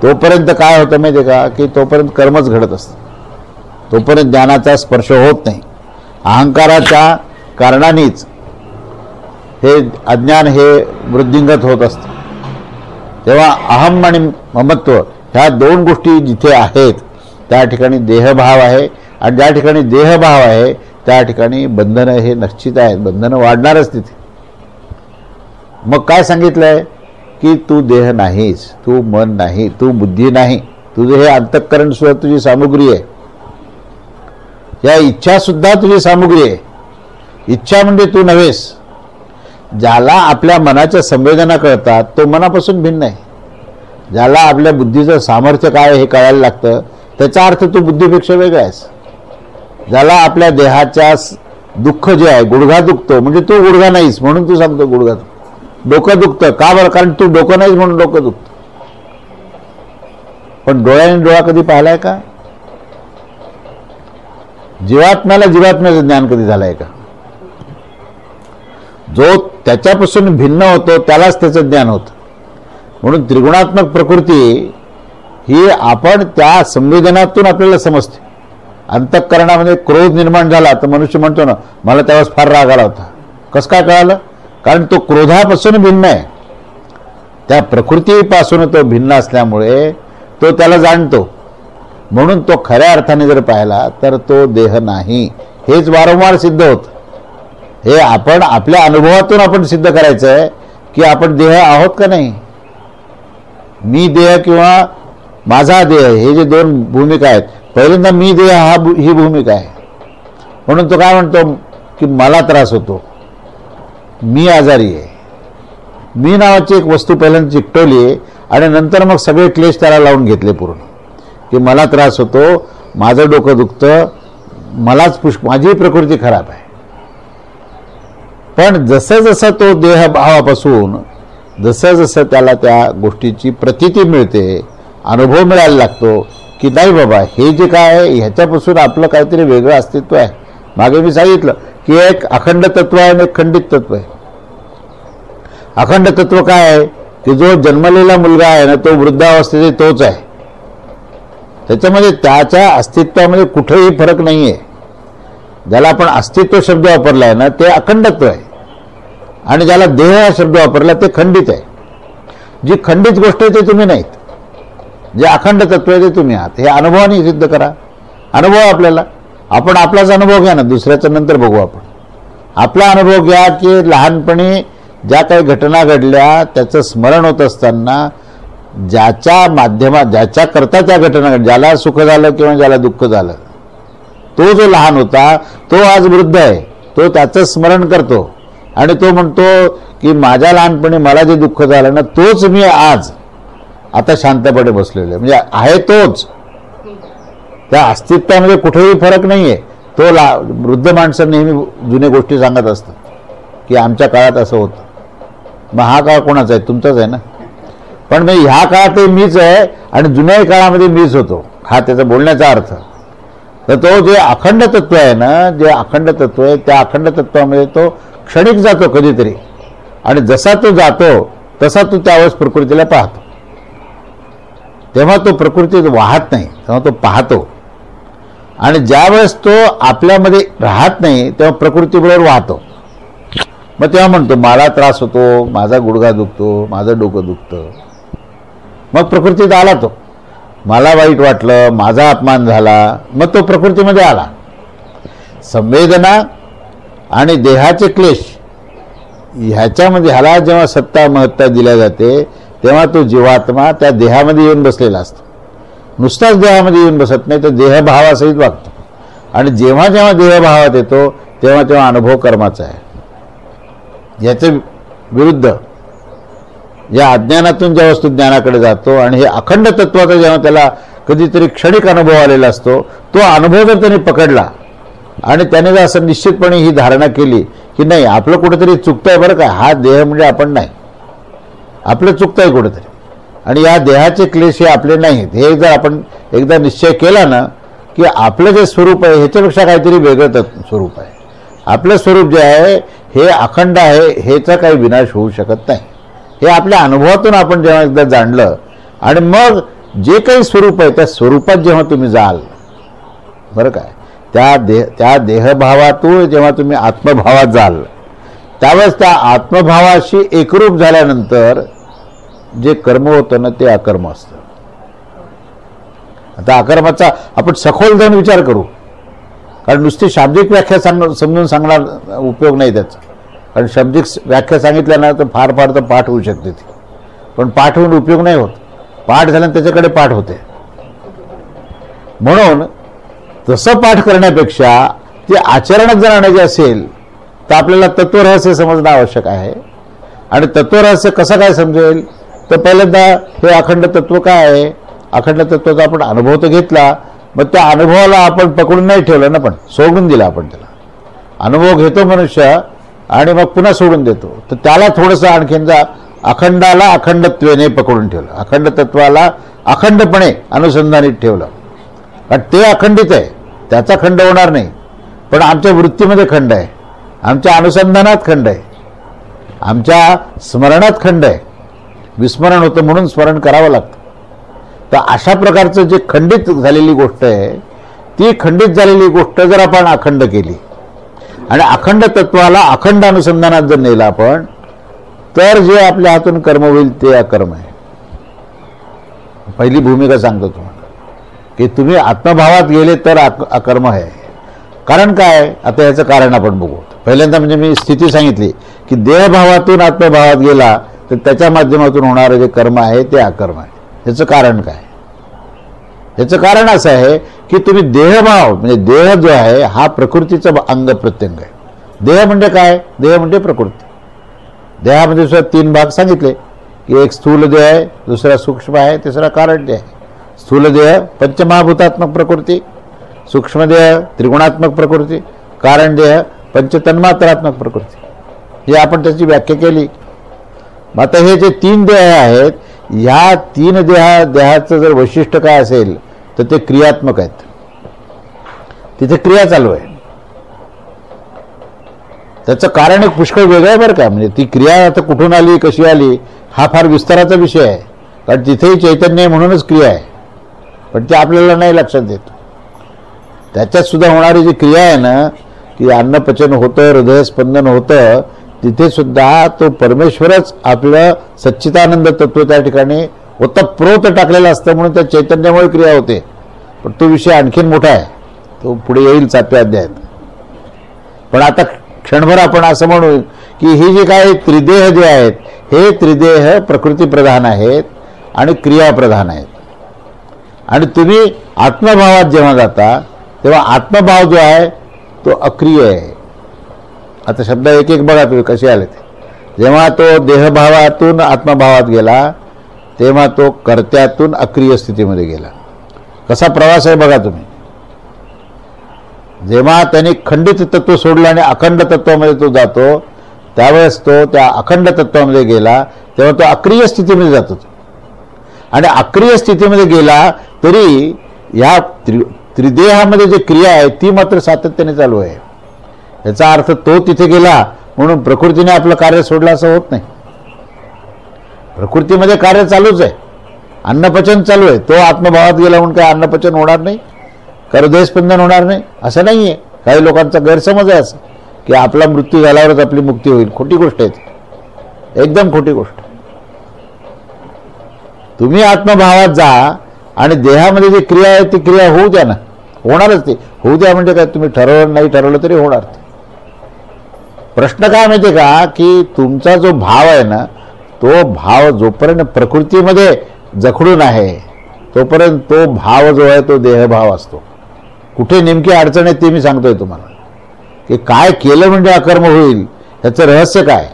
A: तोपर्यंत काय होतं माहिती आहे का, की तोपर्यंत कर्मच घडत असतं, तोपर्यंत ज्ञानाचा स्पर्श होत नाही. अहंकाराच्या कारणानेच हे अज्ञान हे वृद्धिंगत होत असतं. तेव्हा अहम आणि ममत्व ह्या दोन गोष्टी जिथे आहेत त्या ठिकाणी देहभाव आहे. आणि ज्या ठिकाणी देहभाव आहे त्या ठिकाणी बंधनं हे निश्चित आहेत, बंधनं वाढणारच तिथे. मग काय सांगितलंय की तू देह नाहीस, तू मन नाही, तू बुद्धी नाही, तुझे हे अंतःकरण सुद्धा तुझी सामुग्री आहे. या इच्छा सुद्धा तुझी सामुग्री आहे. इच्छा म्हणजे तू नव्हेस. ज्याला आपल्या मनाच्या संवेदना कळतात तो मनापासून भिन्न आहे. ज्याला आपल्या बुद्धीचं सामर्थ्य काय हे कळायला लागतं त्याचा अर्थ तू बुद्धीपेक्षा वेगळा आहेस. ज्याला आपल्या देहाच्या दुःख जे आहे, गुडघा दुखतो म्हणजे तू गुडघा नाहीस म्हणून तू सांगतो गुडघा दुखतो. डोकं दुखतं का बरं? कारण तू डोकं नाहीस म्हणून डोकं दुखतं. पण डोळ्याने डोळा कधी पाहिलाय का? जीवात्म्याला जीवात्म्याचं ज्ञान कधी झालंय का? जो त्याच्यापासून भिन्न होतो त्यालाच त्याचं ज्ञान होतं. म्हणून त्रिगुणात्मक प्रकृती ही आपण त्या संवेदनातून आपल्याला समजते. अंतःकरणामध्ये क्रोध निर्माण झाला तर मनुष्य म्हणतो ना, मला त्यावेळेस फार राग आला होता. कसं काय कळालं? कारण तो क्रोधापासून भिन्न आहे. त्या प्रकृतीपासून तो भिन्न असल्यामुळे तो त्याला जाणतो. म्हणून तो खऱ्या अर्थाने जर पाहिला तर तो देह नाही, हेच वारंवार सिद्ध होतं. हे आपण आपल्या अनुभवातून आपण सिद्ध करायचं आहे की आपण देह आहोत का नाही. मी देह किंवा माझा देह हे जे दोन भूमिका आहेत, पहिल्यांदा मी देह ही भूमिका आहे. म्हणून तो काय म्हणतो की मला त्रास होतो, मी आजारी आहे. मी नावाची एक वस्तू पहिल्यांदा चिकटवली आहे आणि नंतर मग सगळे क्लेश त्याला लावून घेतले पूर्ण. की मला त्रास होतो, माझं डोकं दुखतं, मलाच माझी प्रकृती खराब आहे. पण जसं जसं तो देहभावापासून जसं जसं त्याला त्या गोष्टीची प्रतीती मिळते, अनुभव मिळायला लागतो की नाही बाबा हे जे काय आहे ह्याच्यापासून आपलं काहीतरी वेगळं अस्तित्व आहे. मागे मी सांगितलं की एक अखंड तत्व आहे आणि एक खंडित तत्व आहे. अखंड तत्व काय आहे की जो जन्मलेला मुलगा आहे ना तो वृद्धावस्थेचे तोच आहे. त्याच्यामध्ये त्याच्या अस्तित्वामध्ये कुठेही फरक नाही आहे. ज्याला आपण अस्तित्व शब्द वापरला आहे ना ते अखंडत्व आहे आणि ज्याला देह हा शब्द वापरला ते खंडित आहे. जी खंडित गोष्ट आहे ते तुम्ही नाहीत, जे अखंड तत्व आहे ते तुम्ही आहात. हे अनुभवाने सिद्ध करा. अनुभव आपल्याला आपण आपलाच अनुभव घ्या ना, दुसऱ्याचा नंतर बघू. आपण आपला अनुभव घ्या की लहानपणी ज्या काही घटना घडल्या त्याचं स्मरण होत असताना ज्याच्या माध्यमात ज्याच्याकरता त्या घटना घडल्या, ज्याला सुख झालं किंवा ज्याला दुःख झालं, तो जो लहान होता तो आज वृद्ध आहे. तो त्याचं स्मरण करतो आणि तो म्हणतो की माझ्या लहानपणी मला जे दुःख झालं ना तोच मी आज आता शांतपणे बसलेलो आहे. म्हणजे आहे तोच, त्या अस्तित्वामध्ये कुठेही फरक नाही आहे. तो वृद्ध माणसं नेहमी जुने गोष्टी सांगत असतात की आमच्या काळात असं होतं. मग हा काळ कोणाचा आहे? तुमचाच आहे ना. पण मग ह्या काळात मीच आहे आणि जुन्याही काळामध्ये मीच होतो, हा त्याचा बोलण्याचा अर्थ. तर तो जे अखंड तत्व आहे ना, जे अखंड तत्व आहे त्या अखंड तत्वामध्ये तो क्षणिक जातो कधीतरी आणि जसा तो जातो तसा तो त्यावेळेस प्रकृतीला पाहतो. तेव्हा तो प्रकृतीत वाहत नाही, तेव्हा तो पाहतो. आणि ज्यावेळेस तो आपल्यामध्ये राहत नाही तेव्हा प्रकृतीबरोबर वाहतो. मग तेव्हा म्हणतो मला त्रास होतो, माझा गुडघा दुखतो, माझं डोकं दुखतं. मग प्रकृतीत आला तो, मला वाईट वाटलं, माझा अपमान झाला, मग तो प्रकृतीमध्ये आला. संवेदना आणि देहाचे क्लेश ह्याच्यामध्ये ह्याला जेव्हा सत्ता महत्ता दिल्या जाते तेव्हा तो जीवात्मा त्या देहामध्ये येऊन बसलेला असतो. नुसताच देहामध्ये येऊन बसत नाही, तर देहभावासहित वागतो. आणि जेव्हा जेव्हा देहभावात येतो तेव्हा तेव्हा अनुभव कर्माचा आहे. याच्या विरुद्ध या अज्ञानातून ज्या वस्तू ज्ञानाकडे जातो आणि हे अखंड तत्वाचा जेव्हा त्याला कधीतरी क्षणिक अनुभव आलेला असतो, तो अनुभव जर त्याने पकडला आणि त्याने जर असं निश्चितपणे ही धारणा केली की नाही आपलं कुठेतरी चुकतंय बरं का, हा देह म्हणजे आपण नाही, आपलं चुकतंय कुठेतरी आणि या देहाचे क्लेश हे आपले नाहीत, हे जर आपण एकदा निश्चय केला ना की आपलं जे स्वरूप आहे ह्याच्यापेक्षा काहीतरी वेगळं स्वरूप आहे. आपलं स्वरूप जे आहे हे अखंड आहे, ह्याचा काही विनाश होऊ शकत नाही. हे आपल्या अनुभवातून आपण जेव्हा एकदा जाणलं आणि मग जे काही स्वरूप आहे त्या स्वरूपात जेव्हा तुम्ही जाल बरं काय, त्या देहभावातून जेव्हा तुम्ही आत्मभावात जाल त्यावेळेस त्या आत्मभावाशी एकरूप झाल्यानंतर जे कर्म होतं ना ते अकर्म असतं. आता अकर्माचा आपण सखोल जाऊन विचार करू, कारण नुसती शाब्दिक व्याख्या समजून सांगणार उपयोग नाही त्याचा. कारण शाब्दिक व्याख्या सांगितल्या ना तर फार तर पाठ होऊ शकते ती, पण पाठ होऊन उपयोग नाही होत. पाठ झाल्यानं त्याच्याकडे पाठ होते. म्हणून तसं पाठ करण्यापेक्षा ती आचरणात जर आणायची असेल तर आपल्याला तत्वरहस्य समजणं आवश्यक आहे. आणि तत्वरहस्य कसं काय समजेल तर पहिल्यांदा हे अखंड तत्व काय आहे, अखंड तत्वाचा आपण अनुभव तर घेतला, मग त्या अनुभवाला आपण पकडून नाही ठेवलं ना, पण सोडून दिला. आपण त्याला अनुभव घेतो मनुष्य आणि मग पुन्हा सोडून देतो, तर त्याला थोडंसं आणखीन अखंडाला अखंडत्वेने पकडून ठेवलं, अखंड तत्वाला अखंडपणे अनुसंधानित ठेवलं. कारण ते अखंडित आहे, त्याचा खंड होणार नाही. पण आमच्या वृत्तीमध्ये खंड आहे, आमच्या अनुसंधानात खंड आहे, आमच्या स्मरणात खंड आहे. विस्मरण होतं म्हणून स्मरण करावं लागतं. तर अशा प्रकारचं जे खंडित झालेली गोष्ट आहे ती खंडित झालेली गोष्ट जर आपण अखंड केली आणि अखंड तत्वाला अखंड अनुसंधानात जर नेलं आपण, तर जे आपल्या हातून कर्म होईल ते अकर्म आहे. पहिली भूमिका सांगतो तुम्हाला की तुम्ही आत्मभावात गेले तर अकर्म आहे. कारण काय, आता याचं कारण आपण बघू. पहिल्यांदा म्हणजे मी स्थिती सांगितली की देहभावातून आत्मभावात गेला तर त्याच्या माध्यमातून होणारं जे कर्म आहे ते अकर्म आहे. याचं कारण काय, याचं कारण असं आहे की तुम्ही देहभाव म्हणजे देह जो आहे हा प्रकृतीचा अंग प्रत्यंग आहे. देह म्हणजे काय, देह म्हणजे प्रकृती. देहामध्ये सुद्धा 3 भाग सांगितले की एक स्थूल देह आहे, दुसरा सूक्ष्म आहे, तिसरा कारण देह आहे. स्थूल देह पंचमहाभूतात्मक प्रकृती, सूक्ष्मदेह त्रिगुणात्मक प्रकृती, कारणदेह पंचतन्मात्रात्मक प्रकृती, हे आपण त्याची व्याख्या केली. मग आता हे जे 3 देह आहेत, ह्या 3 देहाचं जर वैशिष्ट्य काय असेल तर ते क्रियात्मक आहेत. तिथे क्रिया चालू आहे. त्याचं कारण एक पुष्कळ वेगळं आहे बरं का. म्हणजे ती क्रिया आता कुठून आली, कशी आली, हा फार विस्ताराचा विषय आहे. कारण तिथेही चैतन्य आहे म्हणूनच क्रिया आहे, पण ते आपल्याला नाही लक्षात येत. त्याच्यात सुद्धा होणारी जी क्रिया आहे ना, की अन्नपचन होतं, हृदयस्पंदन होतं, तिथे सुद्धा तो परमेश्वरच आपलं सच्चिदानंद तत्व त्या ठिकाणी ओतप्रोत टाकलेलं असतं, म्हणून त्या चैतन्यामुळे क्रिया होते. पण तो विषय आणखीन मोठा आहे, तो पुढे येईल 7व्या अध्यायात. पण आता क्षणभर आपण असं म्हणू की ही जी काही त्रिदेह जे आहेत, हे त्रिदेह प्रकृती प्रधान आहेत आणि क्रिया प्रधान आहेत. आणि तुम्ही आत्मभावात जेव्हा जाता तेव्हा आत्मभाव जो आहे तो अक्रिय आहे. आता शब्द एक एक बघा तुम्ही कसे आले ते. जेव्हा तो देहभावातून आत्मभावात गेला तेव्हा तो कर्त्यातून अक्रिय स्थितीमध्ये गेला. कसा प्रवास आहे बघा तुम्ही. जेव्हा त्यांनी खंडित तत्व सोडलं आणि अखंड तत्वामध्ये तो जातो, त्यावेळेस तो त्या अखंड तत्वामध्ये गेला तेव्हा तो अक्रिय स्थितीमध्ये जातो. आणि अक्रिय स्थितीमध्ये गेला तरी या त्रिदेहामध्ये जी क्रिया आहे ती मात्र सातत्याने चालू आहे. याचा अर्थ तो तिथे गेला म्हणून प्रकृतीने आपलं कार्य सोडलं असं होत नाही. प्रकृतीमध्ये कार्य चालूच आहे. अन्नपचन चालू आहे. तो आत्मभावात गेला म्हणून काय अन्नपचन होणार नाही, हृदयस्पंदन होणार नाही असं नाहीये. काही लोकांचा गैरसमज आहे असं की आपला मृत्यू झाल्यावरच आपली मुक्ती होईल. खोटी गोष्ट आहे ती, एकदम खोटी गोष्ट. तुम्ही आत्मभावात जा आणि देहामध्ये जी क्रिया आहे ती क्रिया होऊ द्या ना, होणारच. ते होऊ द्या म्हणजे काय, तुम्ही ठरवलं नाही ठरवलं तरी होणार. प्रश्न काय माहिती का, की तुमचा जो भाव आहे ना, तो भाव जोपर्यंत प्रकृतीमध्ये जखडून आहे तोपर्यंत तो भाव जो आहे तो देहभाव असतो. कुठे नेमकी अडचण आहे ते मी सांगतोय तुम्हाला, की काय केलं म्हणजे अकर्म होईल ह्याचं रहस्य काय.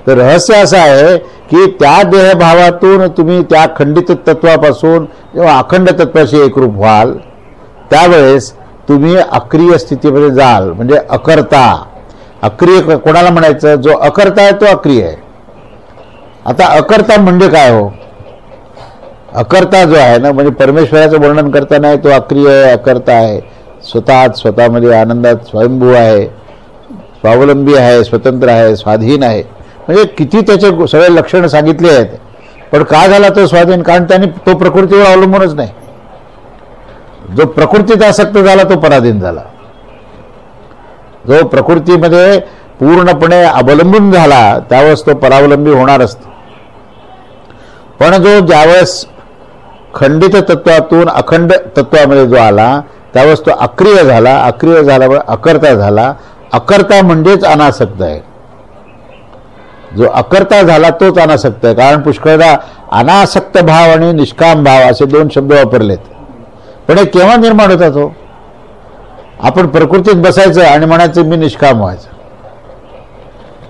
A: तर रहस्य असं आहे की त्या देहभावातून तुम्ही त्या खंडित तत्वापासून जेव्हा अखंड तत्वाशी एकरूप व्हाल त्यावेळेस तुम्ही अक्रिय स्थितीमध्ये जाल. म्हणजे अकर्ता. अक्रिय कोणाला म्हणायचं, जो अकर्ता आहे तो अक्रिय आहे. आता अकर्ता म्हणजे काय हो. अकर्ता जो आहे ना, म्हणजे परमेश्वराचं वर्णन करता नाही, तो अक्रिय आहे, अकर्ता आहे. स्वतःमध्ये आनंदात स्वयंभू आहे, स्वावलंबी आहे, स्वतंत्र आहे, स्वाधीन आहे. म्हणजे किती त्याचे सगळे लक्षणं सांगितले आहेत. पण का झाला तो स्वाधीन, कारण त्याने तो प्रकृतीवर अवलंबूनच नाही. जो प्रकृतीत आसक्त झाला तो पराधीन झाला. जो प्रकृतीमध्ये पूर्णपणे अवलंबून झाला त्यावेळेस तो परावलंबी होणार असतो. पण जो ज्यावेळेस खंडित तत्वातून अखंड तत्वामध्ये जो आला त्यावेळेस तो अक्रिय झाला. अक्रिय झाल्यामुळे अकर्ता झाला. अकर्ता म्हणजेच अनासक्त आहे. जो अकर्ता झाला तोच अनासक्त आहे. कारण पुष्कळदा अनासक्त भाव आणि निष्काम भाव असे 2 शब्द वापरलेत. पण हे केव्हा निर्माण होतात हो. आपण प्रकृतीत बसायचं आणि म्हणायचं मी निष्काम व्हायचं.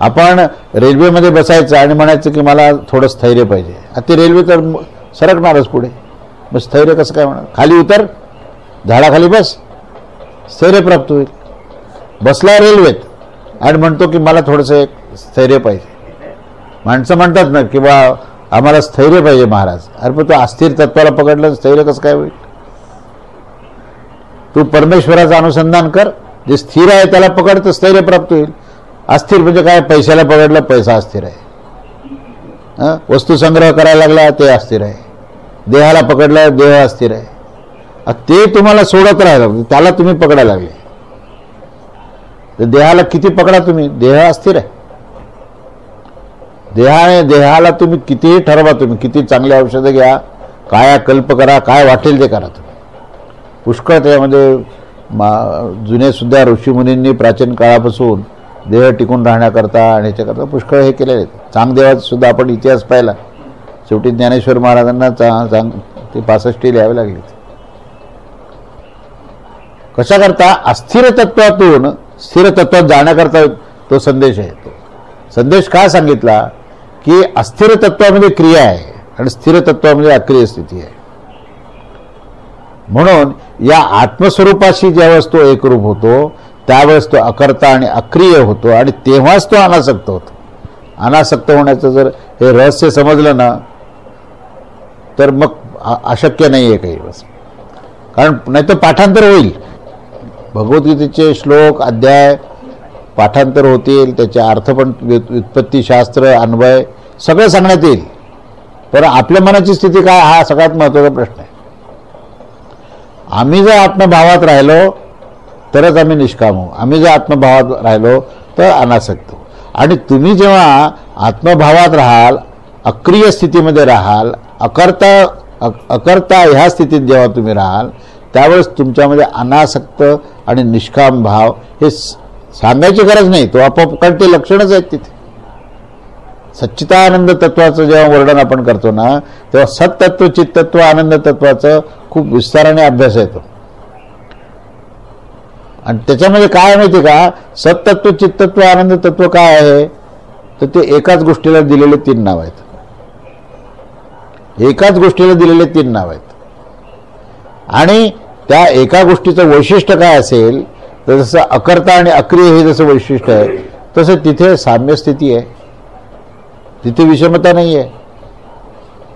A: आपण रेल्वेमध्ये बसायचं आणि म्हणायचं की मला थोडं स्थैर्य पाहिजे. आता ती रेल्वे तर सरकणारच पुढे, मग स्थैर्य कसं काय होणार. खाली उतर, झाडाखाली बस, स्थैर्य प्राप्त होईल. बसला रेल्वेत आणि म्हणतो की मला थोडंसं एक स्थैर्य पाहिजे. माणसं म्हणतात ना की बा आम्हाला स्थैर्य पाहिजे महाराज. अरे पण तो अस्थिर तत्वाला पकडलं स्थैर्य कसं काय होईल. तू परमेश्वराचं अनुसंधान कर, जे स्थिर आहे त्याला पकड तर स्थैर्य प्राप्त होईल. अस्थिर म्हणजे काय, पैशाला पकडलं पैसा अस्थिर आहे, वस्तू संग्रह करायला लागला ते अस्थिर आहे, देहाला पकडलं देह अस्थिर आहे. ते तुम्हाला सोडत राहिलं त्याला तुम्ही पकडायला लागले. तर देहाला किती पकडा तुम्ही, देह अस्थिर आहे. देहाला तुम्ही कितीही ठरवा, तुम्ही किती चांगली औषधं घ्या, कायाकल्प करा, काय वाटेल ते करा तुम्ही. पुष्कळ त्यामध्ये जुने सुद्धा ऋषीमुनींनी प्राचीन काळापासून देह टिकून राहण्याकरता आणि ह्याच्याकरता पुष्कळ हे केलेले. चांगदेवाचा सुद्धा आपण इतिहास पाहिला. शेवटी ज्ञानेश्वर महाराजांना ते 65 लिहावे लागले. कशा करता, अस्थिर तत्वातून स्थिर तत्वात जाण्याकरता तो संदेश आहे. तो संदेश काय सांगितला की अस्थिर तत्वामध्ये क्रिया आहे आणि स्थिर तत्वामध्ये अक्रिय स्थिती आहे. म्हणून या आत्मस्वरूपाशी ज्यावेळेस तो एकरूप होतो त्यावेळेस तो अकर्ता आणि अक्रिय होतो आणि तेव्हाच तो अनासक्त होतो. अनासक्त होण्याचं जर हे रहस्य समजलं ना तर मग अशक्य नाही आहे काही दिवस. कारण नाहीतर पाठांतर होईल, भगवद्गीतेचे श्लोक अध्याय पाठांतर होतील, त्याचे अर्थ पण व्युत्पत्तीशास्त्र अन्वय सगळं सांगण्यात येईल. पण आपल्या मनाची स्थिती काय हा सगळ्यात महत्त्वाचा प्रश्न आहे. आम्ही जर आत्मभावात राहिलो तरच आम्ही निष्काम होऊ, आम्ही जर आत्मभावात राहिलो तर अनासक्त होऊ. आणि तुम्ही जेव्हा आत्मभावात राहाल, अक्रिय स्थितीमध्ये राहाल, अकर्ता ह्या स्थितीत जेव्हा तुम्ही राहाल त्यावेळेस तुमच्यामध्ये अनासक्त आणि निष्काम भाव हे सांगायची गरज नाही, तो आपोआप, कारण ते लक्षणच आहेत तिथे. सच्चिदानंद तत्वाचं जेव्हा वर्णन आपण करतो ना तेव्हा सत्तत्व चित्तत्व आनंद तत्वाचं खूप विस्ताराने अभ्यास येतो. आणि त्याच्यामध्ये काय माहिती का, सत्तत्व चित्तत्व आनंद तत्व काय आहे तर ते एकाच गोष्टीला दिलेले 3 नाव आहेत. एकाच गोष्टीला दिलेले 3 नाव आहेत. आणि त्या एका गोष्टीचं वैशिष्ट्य काय असेल तर जसं अकर्ता आणि अक्रिय हे जसं वैशिष्ट्य आहे तसं तिथे साम्य स्थिती आहे, तिथे विषमता नाही आहे.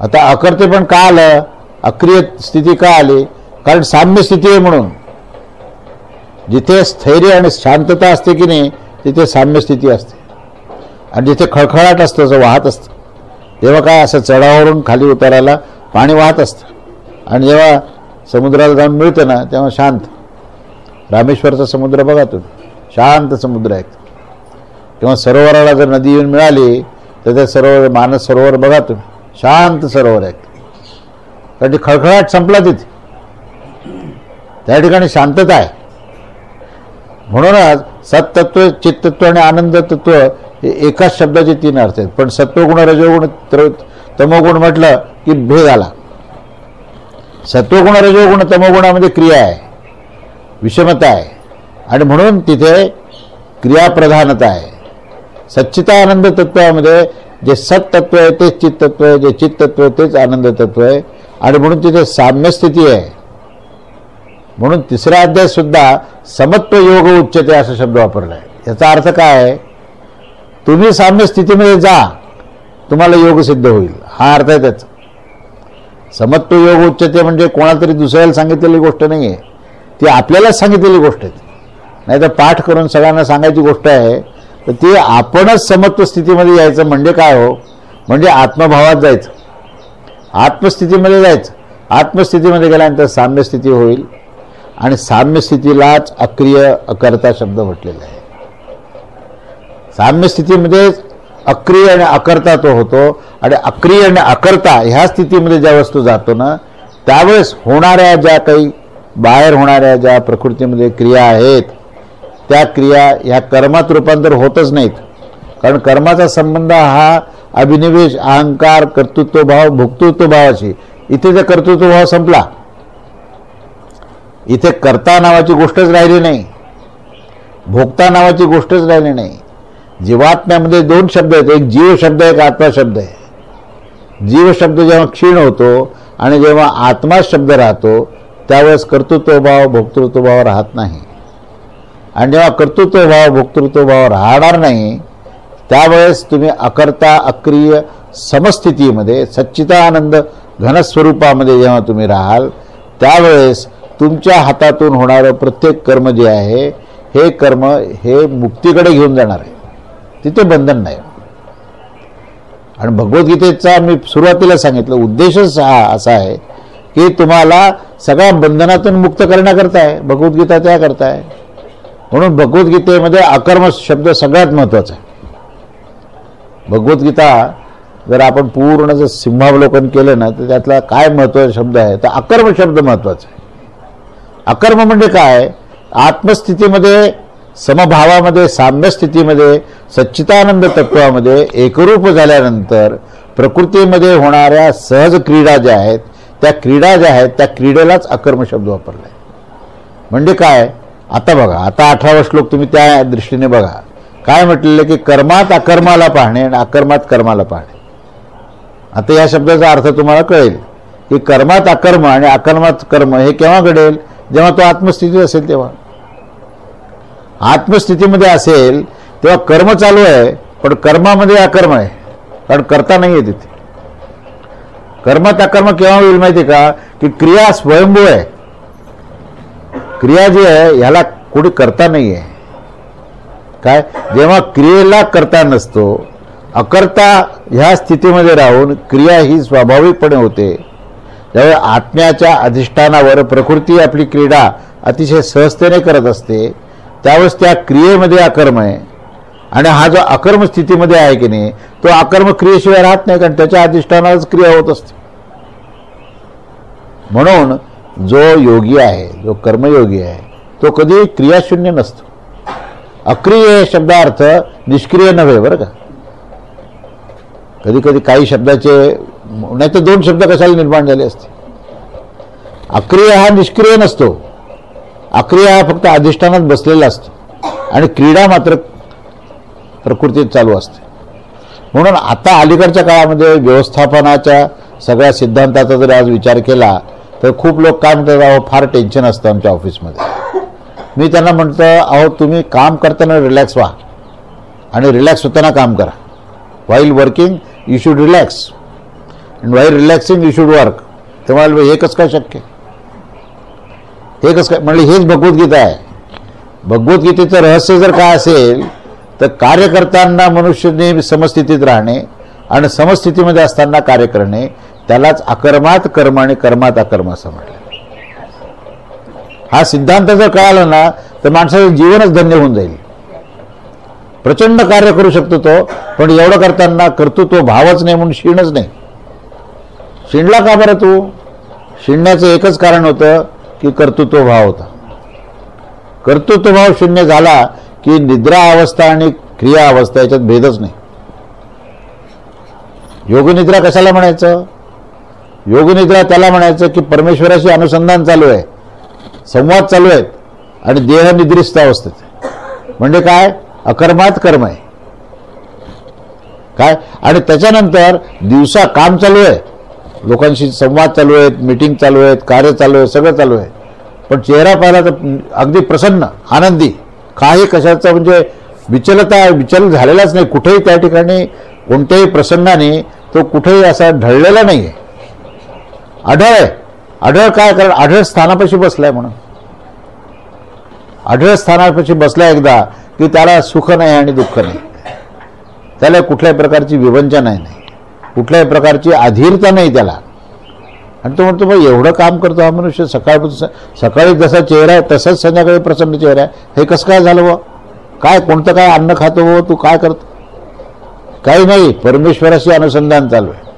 A: आता अकर्ते पण का आलं, अक्रिय स्थिती का आली, कारण साम्य स्थिती आहे म्हणून. जिथे स्थैर्य आणि शांतता असते की नाही तिथे साम्य स्थिती असते. आणि जिथे खळखळाट असतं असं वाहत असतं तेव्हा काय असं चढावावरून खाली उतारायला पाणी वाहत असतं. आणि जेव्हा समुद्राला जाऊन मिळतं ना तेव्हा शांत. रामेश्वरचा समुद्र बघा तुम्ही, शांत समुद्र आहे. किंवा सरोवराला जर नदी येऊन मिळाली तर ते सरोवर, मानस सरोवर बघा तुम्ही, शांत सरोवर आहे. कारण ते खळखळाट संपला तिथे, त्या ठिकाणी शांतता आहे. म्हणूनच सत्तत्व चित्तत्व आणि आनंद तत्व हे एकाच शब्दाचे 3 अर्थ आहेत. पण सत्वगुण रजोगुण तमोगुण म्हटलं की भेद आला. सत्वगुण रजोगुण तमोगुणामध्ये क्रिया आहे, विषमता आहे आणि म्हणून तिथे क्रियाप्रधानता आहे. सच्चिदानंद तत्वामध्ये जे सत्तत्व आहे तेच चित्तत्व आहे, जे चित्तत्व आहे तेच आनंद तत्व आहे आणि म्हणून तिथे साम्य स्थिती आहे. म्हणून 3रा अध्याय सुद्धा समत्व योग उच्चते असा शब्द वापरला आहे. याचा अर्थ काय आहे, तुम्ही साम्य स्थितीमध्ये जा तुम्हाला योग सिद्ध होईल, हा अर्थ आहे त्याचा. समत्व योग उच्चते म्हणजे कोणाला तरी दुसऱ्याला सांगितलेली गोष्ट नाही आहे, ती आपल्यालाच सांगितलेली गोष्ट आहे. नाही तर पाठ करून सगळ्यांना सांगायची गोष्ट आहे. तर ती आपणच समत्व स्थितीमध्ये यायचं म्हणजे काय हो, म्हणजे आत्मभावात जायचं, आत्मस्थितीमध्ये जायचं. आत्मस्थितीमध्ये गेल्यानंतर साम्य स्थिती होईल आणि साम्य स्थितीलाच अक्रिय अकर्ता शब्द म्हटलेला आहे. साम्य स्थितीमध्ये अक्रिय आणि अकर्ता तो होतो आणि अक्रिय आणि अकर्ता ह्या स्थितीमध्ये ज्या वस्तू जातो ना त्यावेळेस होणाऱ्या ज्या काही बाहेर होणाऱ्या ज्या प्रकृतीमध्ये क्रिया आहेत त्या क्रिया ह्या कर्मात रूपांतर होतच नाहीत. कारण कर्माचा संबंध हा अभिनिवेश, अहंकार, कर्तृत्वभाव, भोक्तृत्वभावाशी. इथे जर कर्तृत्वभाव संपला, इथे कर्ता नावाची गोष्टच राहिली नाही, भोक्ता नावाची गोष्टच राहिली नाही. जीवात्म्यामध्ये 2 शब्द आहेत, एक जीव शब्द आहे, एक आत्मा शब्द आहे. जीव शब्द जेव्हा क्षीण होतो आणि जेव्हा आत्मा शब्द राहतो त्यावेळेस कर्तृत्वभाव भोक्तृत्वभाव राहत नाही. आणि जेव्हा कर्तृत्वभाव भोक्तृत्वभाव राहणार नाही त्यावेळेस तुम्ही अकर्ता अक्रिय समस्थितीमध्ये सच्चिदानंद घनस्वरूपामध्ये जेव्हा तुम्ही राहाल त्यावेळेस तुमच्या हातातून होणारं प्रत्येक कर्म जे आहे हे कर्म हे मुक्तीकडे घेऊन जाणार आहे, तिथे बंधन नाही. आणि भगवद्गीतेचा मी सुरुवातीला सांगितलं उद्देशच हा असा आहे की तुम्हाला सगळ्या बंधनातून मुक्त करण्याकरता आहे, भगवद्गीता त्या करता आहे. म्हणून भगवद्गीतेमध्ये अकर्म शब्द सगळ्यात महत्त्वाचा आहे. भगवद्गीता जर आपण पूर्ण जर सिंहावलोकन केलं ना तर त्यातला काय महत्त्वाचा शब्द आहे तर अकर्म शब्द महत्त्वाचा आहे. अकर्म म्हणजे काय, आत्मस्थितीमध्ये समभावामध्ये साम्य स्थितीमध्ये सच्चिदानंद तत्वामध्ये एकरूप झाल्यानंतर प्रकृतीमध्ये होणाऱ्या सहज क्रीडा ज्या आहेत त्या क्रीडेलाच अकर्म शब्द वापरला आहे. म्हणजे काय, आता बघा, आता 18वा श्लोक तुम्ही त्या दृष्टीने बघा काय म्हटलेलं की कर्मात अकर्माला पाहणे आणि अकर्मात कर्माला पाहणे. आता या शब्दाचा अर्थ तुम्हाला कळेल की कर्मात अकर्म आणि अकर्मात कर्म हे केव्हा घडेल? जेव्हा तो आत्मस्थितीत असेल तेव्हा. आत्मस्थितीमध्ये असेल तेव्हा कर्म चालू आहे, पण कर्मामध्ये अकर्म आहे, कारण करता नाही आहे तिथे. कर्मात अकर्म केव्हा होईल माहिती का? की क्रिया स्वयंभू आहे. क्रिया जी आहे ह्याला कोणी करता नाही आहे. काय? जेव्हा क्रियेला करता नसतो, अकर्ता ह्या स्थितीमध्ये राहून क्रिया ही स्वाभाविकपणे होते. त्यावेळी आत्म्याच्या अधिष्ठानावर प्रकृती आपली क्रीडा अतिशय सहजतेने करत असते. त्यावेळेस त्या क्रियेमध्ये अकर्म आहे. आणि हा जो अकर्म स्थितीमध्ये आहे की नाही, तो अकर्म क्रियेशिवाय राहत नाही, कारण त्याच्या अधिष्ठानावरच क्रिया होत असते. म्हणून जो योगी आहे, जो कर्मयोगी आहे, तो कधी क्रियाशून्य नसतो. अक्रिय शब्दार्थ निष्क्रिय नव्हे बरं का. कधी कधी काही शब्दाचे, नाही तर दोन शब्द कशाला निर्माण झाले असते. अक्रिय हा निष्क्रिय नसतो. अक्रिय हा फक्त अधिष्ठानात बसलेला असतो आणि क्रीडा मात्र प्रकृतीत चालू असते. म्हणून आता अलीकडच्या काळामध्ये व्यवस्थापनाच्या सगळ्या सिद्धांताचा जर आज विचार केला तर खूप लोक काय म्हणतात, अहो फार टेन्शन असतं आमच्या ऑफिसमध्ये. मी त्यांना म्हणतो, अहो तुम्ही काम करताना रिलॅक्स व्हा आणि रिलॅक्स होताना काम करा. While working you should relax and while relaxing you should work. तेव्हा हे कसं काय शक्य? हे कसं काय? म्हणजे हेच भगवद्गीता आहे. भगवद्गीतेचं रहस्य जर काय असेल तर कार्य करताना मनुष्याने समस्थितीत राहणे आणि समस्थितीमध्ये असताना कार्य करणे, त्यालाच अकर्मात कर्म आणि कर्मात अकर्म असं म्हटलं. हा सिद्धांत जर कळाला ना तर माणसाचं जीवनच धन्य होऊन जाईल. प्रचंड कार्य करू शकतो तो, पण एवढं करताना कर्तृत्व भावच नाही म्हणून क्षीणच नाही. शिणला का बरं तू? शिणण्याचं एकच कारण होतं की कर्तृत्व भाव होता. कर्तृत्व भाव शून्य झाला की निद्रा अवस्था आणि क्रिया अवस्था याच्यात भेदच नाही. योगनिद्रा कशाला म्हणायचं? योगनिद्रा त्याला म्हणायचं की परमेश्वराशी अनुसंधान चालू आहे, संवाद चालू आहेत आणि देह निद्रिस्त अवस्थेत. म्हणजे काय? अकर्मात कर्म आहे. काय? आणि त्याच्यानंतर दिवसा काम चालू आहे, लोकांशी संवाद चालू आहेत, मीटिंग चालू आहेत, कार्य चालू आहे, सगळं चालू आहे, पण चेहरा पाहिला तर अगदी प्रसन्न, आनंदी, काही कशाचा म्हणजे विचल झालेलाच नाही. कुठेही त्या ठिकाणी कोणत्याही प्रसंगाने तो कुठेही असा ढळलेला नाही आहे. आढळ आहे. आढळ काय? कारण आढळ स्थानापाशी बसलाय म्हणून. आढळ स्थानापाशी बसला एकदा की त्याला सुख नाही आणि दुःख नाही, त्याला कुठल्याही प्रकारची विवंचना नाही, कुठल्याही प्रकारची अधीरता नाही त्याला. आणि तो म्हणतो मग एवढं काम करतो हा मनुष्य, सकाळी जसा चेहरा आहे तसाच संध्याकाळी प्रसन्न चेहरा आहे, हे कसं काय झालं व? काय कोणतं काय अन्न खातो व तू? काय करतो? काही नाही, परमेश्वराशी अनुसंधान चालू आहे,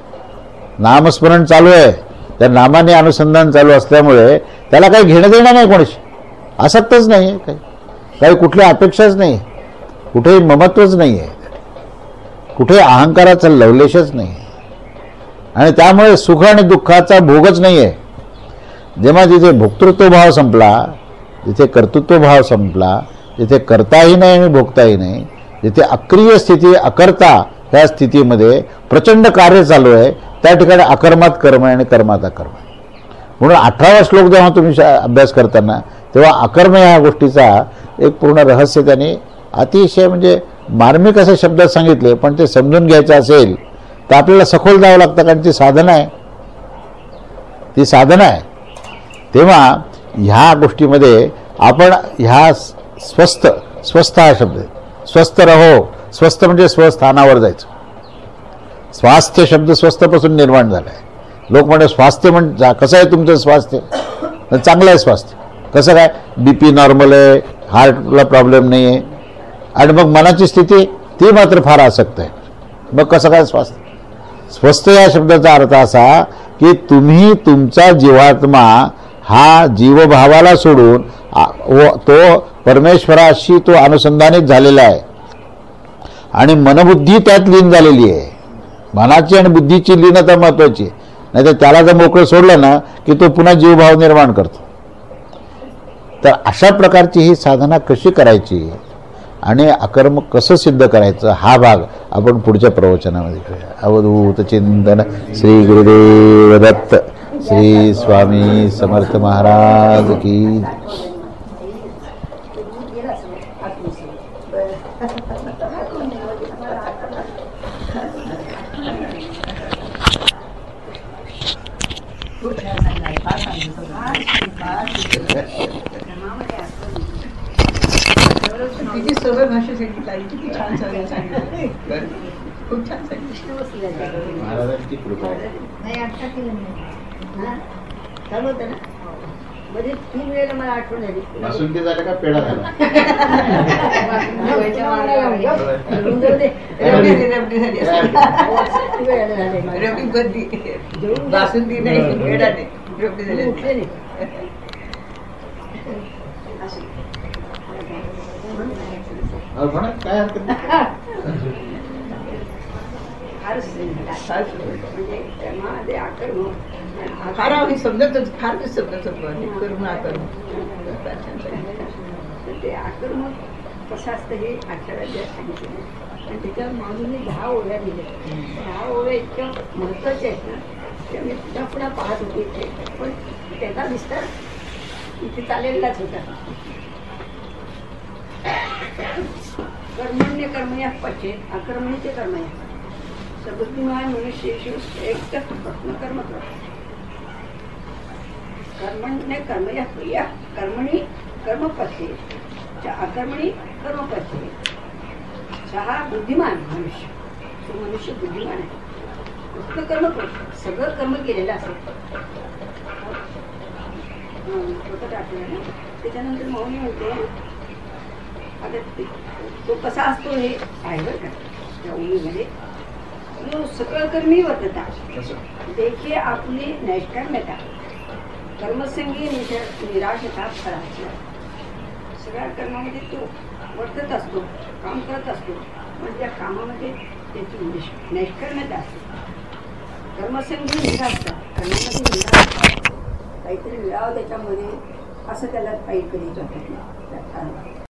A: नामस्मरण चालू आहे. त्या नामाने अनुसंधान चालू असल्यामुळे त्याला काही घेणं देणं नाही कोणाशी, आसक्तच नाही आहे, काही कुठल्या अपेक्षाच नाही, कुठेही ममत्वच नाही आहे, कुठे अहंकाराचा लवलेशच नाही आहे. आणि त्यामुळे सुख आणि दुःखाचा भोगच नाही आहे. जेव्हा जिथे भोक्तृत्व भाव संपला, जिथे कर्तृत्व भाव संपला, जिथे करताही नाही आणि भोगताही नाही, जिथे अक्रिय स्थिती, अकर्ता ह्या स्थितीमध्ये प्रचंड कार्य चालू आहे, त्या ठिकाणी अकर्मात कर्म आहे आणि कर्मात अकर्म आहे. म्हणून 18वा श्लोक जेव्हा तुम्ही अभ्यास करताना तेव्हा अकर्म ह्या गोष्टीचा एक पूर्ण रहस्य त्यांनी अतिशय म्हणजे मार्मिक असे शब्दात सांगितले. पण ते समजून घ्यायचं असेल तर आपल्याला सखोल जावं लागतं, कारण ती साधना आहे, ती साधना आहे. तेव्हा ह्या गोष्टीमध्ये आपण ह्या स्वस्थ हा शब्द आहे. स्वस्थ रहो, स्वस्थ म्हणजे स्वस्थानावर जायचं. स्वास्थ्य शब्द स्वस्थपासून निर्माण झाला आहे. लोक म्हणतात स्वास्थ्य म्हणजे कसं आहे तुमचं स्वास्थ्य? चांगलं आहे स्वास्थ्य. कसं काय? BP नॉर्मल आहे, हार्टला प्रॉब्लेम नाही आहे, आणि मग मनाची स्थिती ती मात्र फार आसक्त आहे. मग कसं काय स्वास्थ्य? स्वस्थ या शब्दाचा अर्थ असा की तुम्ही तुमचा जीवात्मा हा जीवभावाला सोडून तो परमेश्वराशी तो अनुसंधानित झालेला आहे आणि मनबुद्धी त्यात लीन झालेली आहे. मनाची आणि बुद्धीची लीनता महत्वाची आहे. नाही तर त्याला जर मोकळं सोडलं ना की तो पुन्हा जीवभाव निर्माण करतो. तर अशा प्रकारची ही साधना कशी करायची आणि अकर्म कसं सिद्ध करायचं हा भाग आपण पुढच्या प्रवचनामध्ये करूया. अवधूत चिंतन. श्री गुरुदेव दत्त. श्री स्वामी समर्थ महाराज की.
B: किती सरळ भाषा सांगितली, किती छान सरळ सांगितलं, खूप छान सांगितलं.
A: महाराजांची कृपा.
C: नाही आता केलं नाही. चालू होतं ना मध्ये 3 वेळेला मला आठवण झाली.
A: बासुंदी झालं का पेढा झाला?
B: रबडी बंदी, बासुंदी नाही, पेढा नाही, रबडी झाली.
A: काय हरकत नाही.
B: फार आम्ही समजतच, फार समजत होतो करून आकरून.
C: ते आक्रमक कसं असतं हे आठवड्यात सांगितलं आणि त्याच्यावर माणूसने 10 ओव्या दिल्या. 10 ओव्या इतक्या महत्वाच्या आहेत ना, त्या मी पुन्हा पुन्हा पाहत होते इथे, पण त्याचा विस्तार इथे चाललेलाच होता. कर्मण्य कर्मया पचे अकर्मणीचे कर्मया सबुद्धिमान मनुष्येषु एक कर्म कर. कर्मण्य कर्मया प्रिया कर्मणी कर्मपथे अकर्मणी कर्मपथे. हा बुद्धिमान मनुष्य, तो मनुष्य बुद्धिमान आहे. उत्तम कर्म करतो, सगळं कर्म केलेलं असत. त्याच्यानंतर मौनी म्हणते आता तो कसा असतो हे आहे बरं का त्या ओळीमध्ये. सकळ कर्मी वर्तता देखील आपली नैष्कर्म्यता कर्मसंगी निराशता फळाची. सगळ्या कर्मामध्ये तो वर्तत असतो, काम करत असतो, पण त्या कामामध्ये त्याची नैष्कर्म्यता असते. कर्मसंगी निराशता, कर्मामध्ये निराश काहीतरी मिळावं त्याच्यामध्ये असं त्याला काही कधीच वाटत नाही.